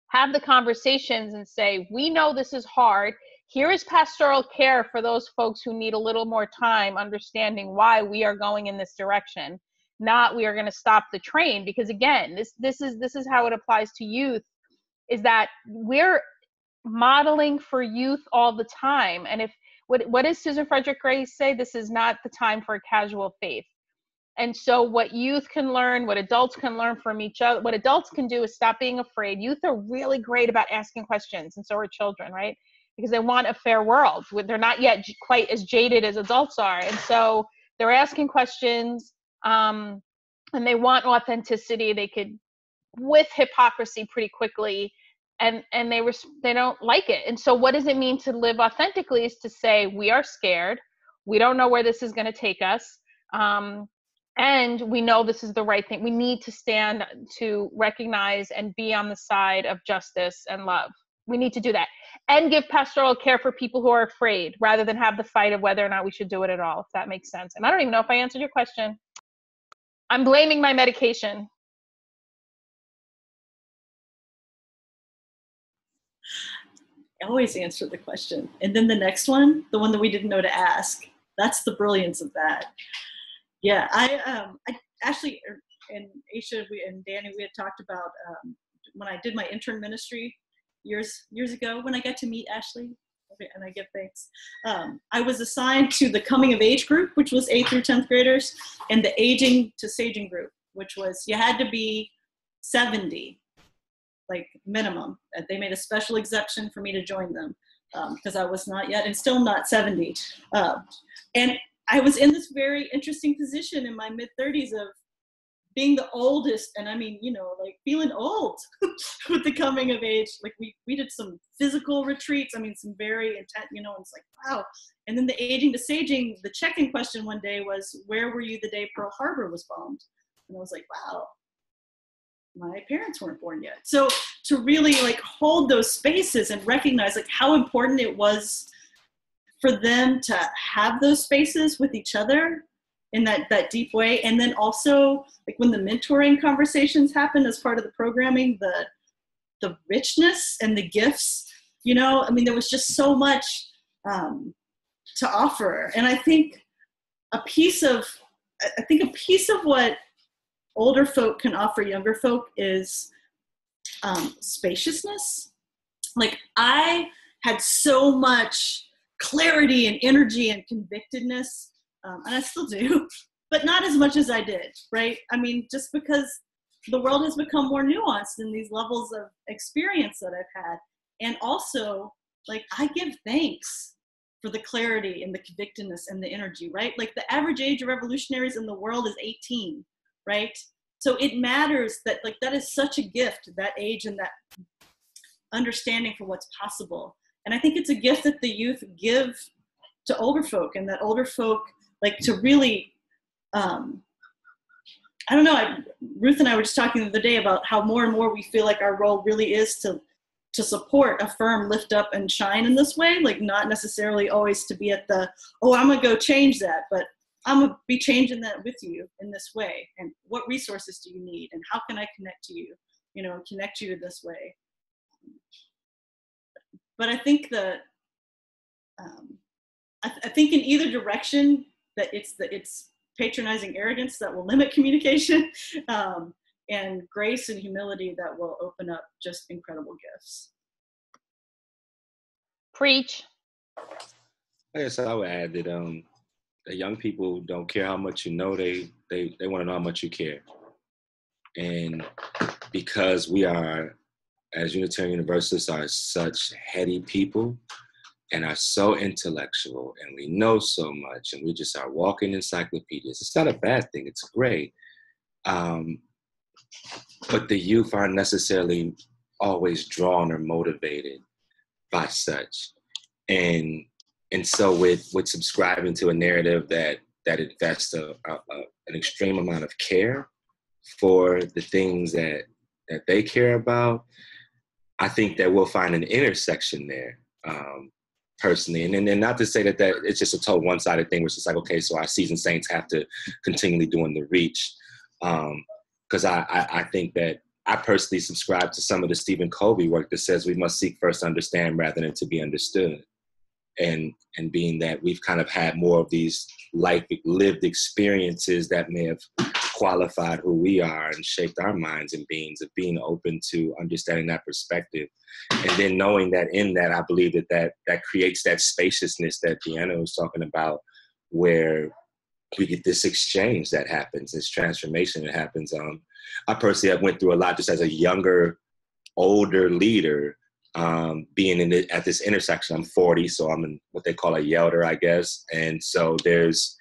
have the conversations and say, we know this is hard. Here is pastoral care for those folks who need a little more time understanding why we are going in this direction. Not we are going to stop the train, because again, this is how it applies to youth, is that we're modeling for youth all the time. And what does Susan Frederick Grace say? This is not the time for a casual faith. And so what youth can learn, what adults can learn from each other, what adults can do is stop being afraid. Youth are really great about asking questions, and so are children, right? Because they want a fair world. They're not yet quite as jaded as adults are. And so they're asking questions, and they want authenticity. They could, with hypocrisy pretty quickly, and they don't like it. And so what does it mean to live authentically is to say, we are scared. We don't know where this is going to take us. And we know this is the right thing. We need to stand to recognize and be on the side of justice and love. We need to do that and give pastoral care for people who are afraid rather than have the fight of whether or not we should do it at all, if that makes sense. And I don't even know if I answered your question. I'm blaming my medication. I always answer the question. And then the next one, the one that we didn't know to ask, that's the brilliance of that. Yeah, I Ashley and Aisha and Danny, we had talked about when I did my intern ministry years ago, when I got to meet Ashley, and I give thanks. I was assigned to the coming of age group, which was 8th through 10th graders, and the aging to saging group, which was you had to be 70, like minimum. They made a special exception for me to join them because I was not yet, and still not 70. And I was in this very interesting position in my mid-30s of being the oldest, and I mean, like feeling old with the coming of age. Like we did some physical retreats. I mean, some very intense, and it's like, wow. And then the aging to saging, the check-in question one day was, where were you the day Pearl Harbor was bombed? And I was like, wow, my parents weren't born yet. So to really like hold those spaces and recognize like how important it was for them to have those spaces with each other in that deep way. And then also like when the mentoring conversations happened as part of the programming, the richness and the gifts, I mean, there was just so much to offer. And I think a piece of what older folk can offer younger folk is spaciousness. Like I had so much clarity and energy and convictedness, and I still do, but not as much as I did, right? I mean, just because the world has become more nuanced in these levels of experience that I've had. And also, like, I give thanks for the clarity and the convictedness and the energy, right? Like the average age of revolutionaries in the world is 18, right? So it matters that, like, that is such a gift, that age and that understanding for what's possible. And I think it's a gift that the youth give to older folk, and that older folk, like, to really, I don't know, Ruth and I were just talking the other day about how more and more we feel like our role really is to support, affirm, lift up, and shine in this way, like not necessarily always to be at the, oh, I'm gonna go change that, but I'm gonna be changing that with you in this way. And what resources do you need? And how can I connect to you, and connect you this way? But I think that, I think in either direction that it's patronizing arrogance that will limit communication, and grace and humility that will open up just incredible gifts. Preach. I guess I would add that the young people don't care how much you know, they want to know how much you care. And because we are, as Unitarian Universalists, are such heady people and are so intellectual, and we know so much, and we just are walking encyclopedias. It's not a bad thing, it's great. But the youth aren't necessarily always drawn or motivated by such. And so with subscribing to a narrative that invests an extreme amount of care for the things that they care about, I think that we'll find an intersection there, personally. And then not to say that it's just a total one-sided thing, where it's just like, okay, so our seasoned saints have to continually doing the reach. Because I think that I personally subscribe to some of the Stephen Covey work that says we must seek first to understand rather than to be understood. And being that we've kind of had more of these lived experiences that may have qualified who we are and shaped our minds and beings, of being open to understanding that perspective. And then knowing that in that, I believe that creates that spaciousness that Deanna was talking about, where we get this exchange that happens, this transformation that happens. I personally have went through a lot just as a younger, older leader, being at this intersection. I'm 40, so I'm in what they call a yelder, I guess. And so there's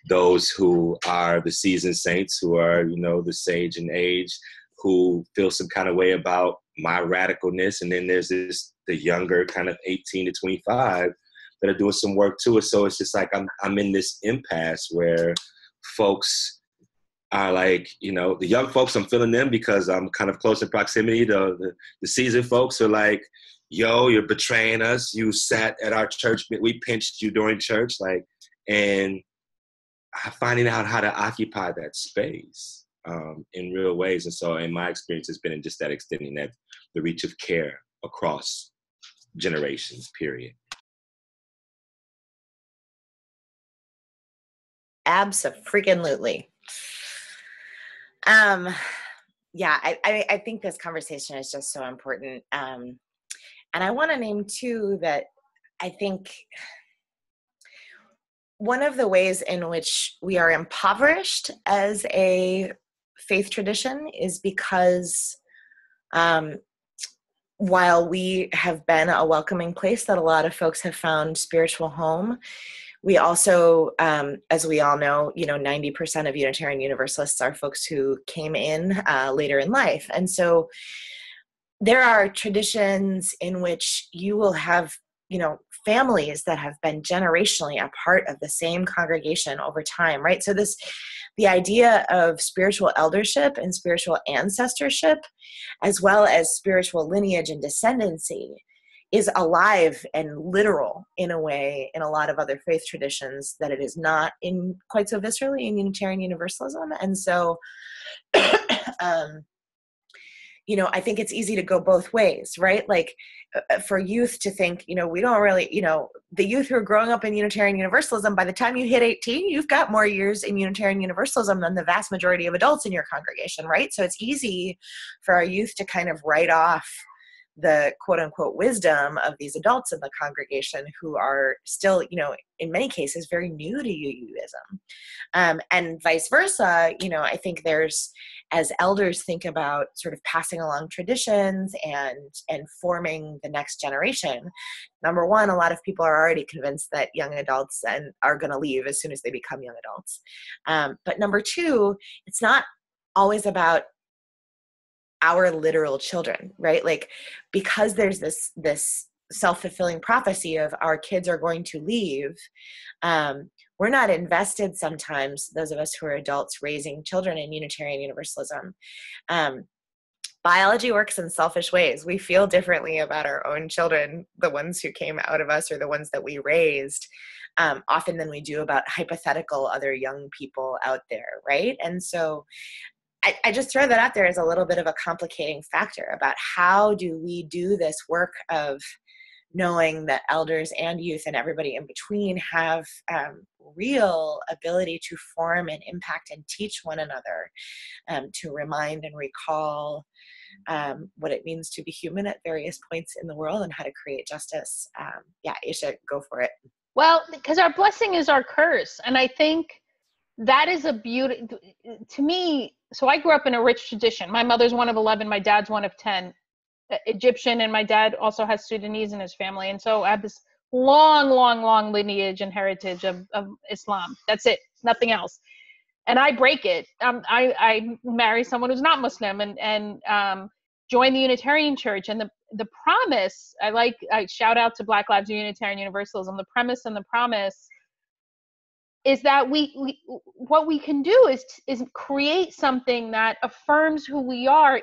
those who are the seasoned saints, who are, the sage in age, who feel some kind of way about my radicalness. And then there's the younger kind of 18 to 25 that are doing some work too. So it's just like I'm in this impasse where folks are like, the young folks, I'm feeling them because I'm kind of close in proximity. The seasoned folks are like, yo, you're betraying us. You sat at our church. We pinched you during church. And finding out how to occupy that space in real ways. And so in my experience, has been in just that extending that the reach of care across generations, period. Abso-freaking-lutely. Yeah, I think this conversation is just so important. And I want to name too that I think one of the ways in which we are impoverished as a faith tradition is because while we have been a welcoming place that a lot of folks have found spiritual home, we also, as we all know, 90% of Unitarian Universalists are folks who came in later in life. And so there are traditions in which you will have, families that have been generationally a part of the same congregation over time, right? So the idea of spiritual eldership and spiritual ancestorship, as well as spiritual lineage and descendancy, is alive and literal in a way in a lot of other faith traditions that it is not in quite so viscerally in Unitarian Universalism. And so, I think it's easy to go both ways, right? Like for youth to think, we don't really, the youth who are growing up in Unitarian Universalism, by the time you hit 18, you've got more years in Unitarian Universalism than the vast majority of adults in your congregation, right? So it's easy for our youth to kind of write off the quote unquote wisdom of these adults in the congregation who are still, in many cases, very new to UUism. And vice versa, I think there's, as elders think about sort of passing along traditions and forming the next generation, number one, a lot of people are already convinced that young adults are going to leave as soon as they become young adults. But number two, it's not always about our literal children, right? Like, because there's this self-fulfilling prophecy of our kids are going to leave, we're not invested sometimes, those of us who are adults raising children in Unitarian Universalism. Biology works in selfish ways. We feel differently about our own children, the ones who came out of us or the ones that we raised, often than we do about hypothetical other young people out there, right? And so I just throw that out there as a little bit of a complicating factor about how do we do this work of knowing that elders and youth and everybody in between have real ability to form and impact and teach one another, to remind and recall what it means to be human at various points in the world and how to create justice. Yeah, Aisha, go for it. Well, because our blessing is our curse. And I think that is a beauty to me. So I grew up in a rich tradition. My mother's one of 11, my dad's one of 10, Egyptian, and my dad also has Sudanese in his family. And so I have this long lineage and heritage of Islam. That's it, nothing else. And I break it. I marry someone who's not Muslim and join the Unitarian Church. And the promise, I shout out to Black Lives Unitarian Universalism. The premise and the promise is that what we can do is create something that affirms who we are,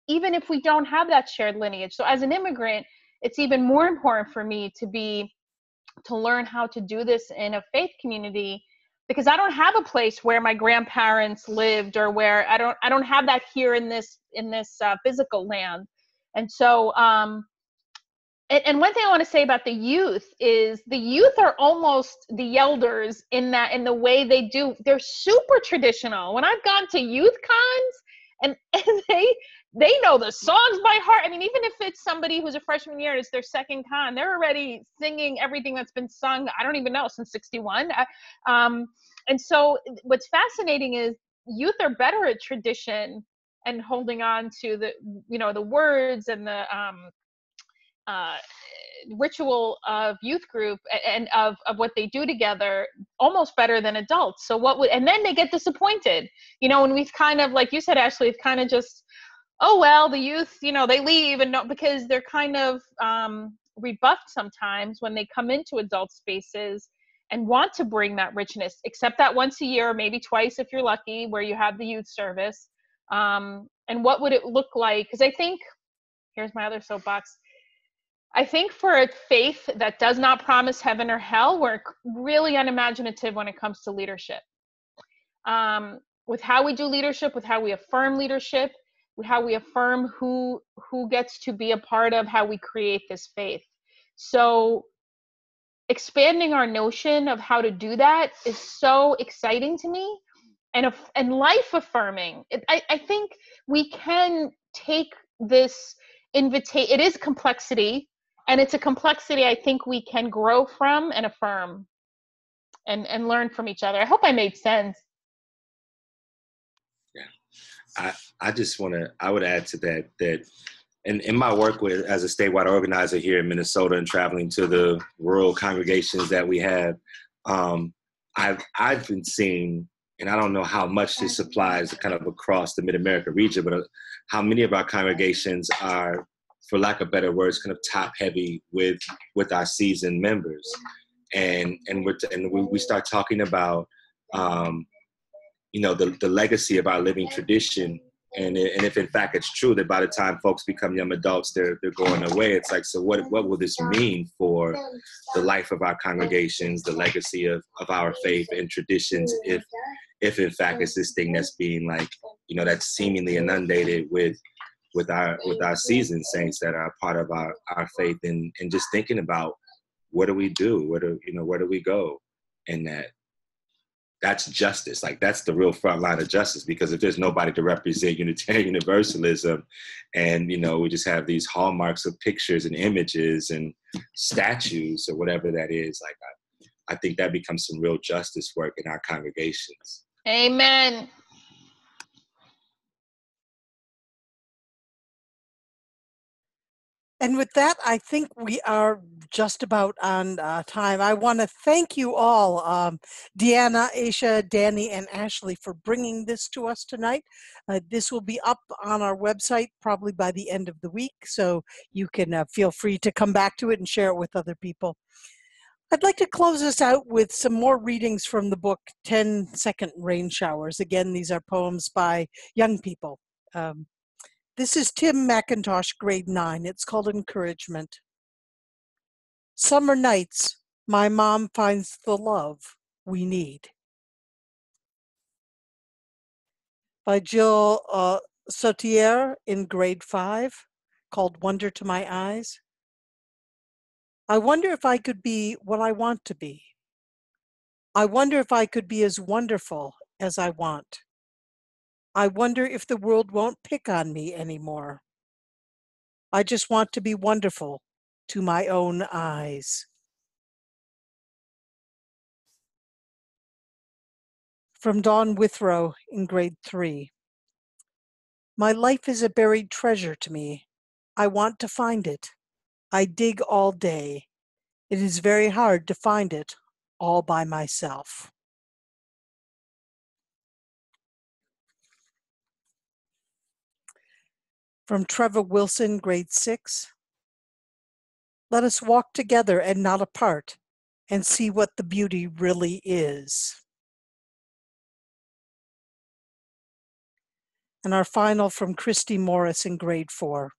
even if we don't have that shared lineage. So as an immigrant, it's even more important for me to learn how to do this in a faith community, because I don't have a place where my grandparents lived, or where I don't have that here in this physical land. And so and one thing I want to say about the youth is the youth are almost the elders in the way they do. They're super traditional. When I've gone to youth cons and they know the songs by heart. I mean, even if it's somebody who's a freshman year and it's their second con, they're already singing everything that's been sung, I don't even know, since 61. And so what's fascinating is youth are better at tradition and holding on to the words and the ritual of youth group and of what they do together almost better than adults. So and then they get disappointed, when we've kind of, like you said, Ashley, it's kind of just, oh, well, the youth, they leave because they're kind of rebuffed sometimes when they come into adult spaces and want to bring that richness, except that once a year, maybe twice if you're lucky, where you have the youth service. And what would it look like? Because I think, here's my other soapbox, I think for a faith that does not promise heaven or hell, we're really unimaginative when it comes to leadership. with how we do leadership, with how we affirm leadership, with how we affirm who gets to be a part of how we create this faith. So expanding our notion of how to do that is so exciting to me, and life affirming. I think we can take this invitation. It is complexity, and it's a complexity I think we can grow from and affirm and learn from each other. I hope I made sense. Yeah, I would add to that in my work as a statewide organizer here in Minnesota and traveling to the rural congregations that we have, I've been seeing, and I don't know how much this applies kind of across the Mid-America region, but how many of our congregations are, for lack of better words, kind of top heavy with our seasoned members. And we start talking about, the legacy of our living tradition. And if in fact it's true that by the time folks become young adults, they're going away, it's like, so what will this mean for the life of our congregations, the legacy of our faith and traditions, if in fact it's this thing that's being like, that's seemingly inundated with our seasoned saints that are part of our faith, and just thinking about what do we do? Where do we go? And that's justice. Like, that's the real front line of justice, because if there's nobody to represent Unitarian Universalism, and we just have these hallmarks of pictures and images and statues or whatever that is, like I think that becomes some real justice work in our congregations. Amen. And with that, I think we are just about on time. I want to thank you all, Deanna, Aisha, Danny, and Ashley, for bringing this to us tonight. This will be up on our website probably by the end of the week, so you can feel free to come back to it and share it with other people. I'd like to close us out with some more readings from the book, 10 Second Rain Showers. Again, these are poems by young people. This is Tim McIntosh, grade 9. It's called Encouragement. Summer nights, my mom finds the love we need. By Jill Sautier in grade 5, called Wonder to My Eyes. I wonder if I could be what I want to be. I wonder if I could be as wonderful as I want. I wonder if the world won't pick on me anymore. I just want to be wonderful to my own eyes. From Dawn Withrow in grade 3. My life is a buried treasure to me. I want to find it. I dig all day. It is very hard to find it all by myself. From Trevor Wilson, grade 6. Let us walk together and not apart and see what the beauty really is. And our final from Christy Morris in grade 4.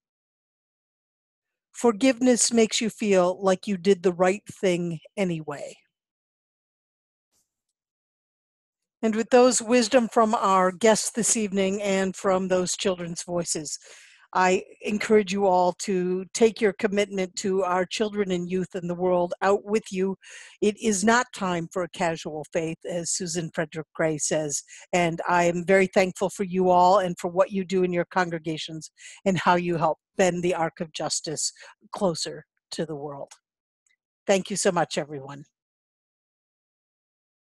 Forgiveness makes you feel like you did the right thing anyway. And with those wisdom from our guests this evening and from those children's voices, I encourage you all to take your commitment to our children and youth in the world out with you. It is not time for a casual faith, as Susan Frederick Gray says, and I am very thankful for you all and for what you do in your congregations and how you help bend the arc of justice closer to the world. Thank you so much, everyone.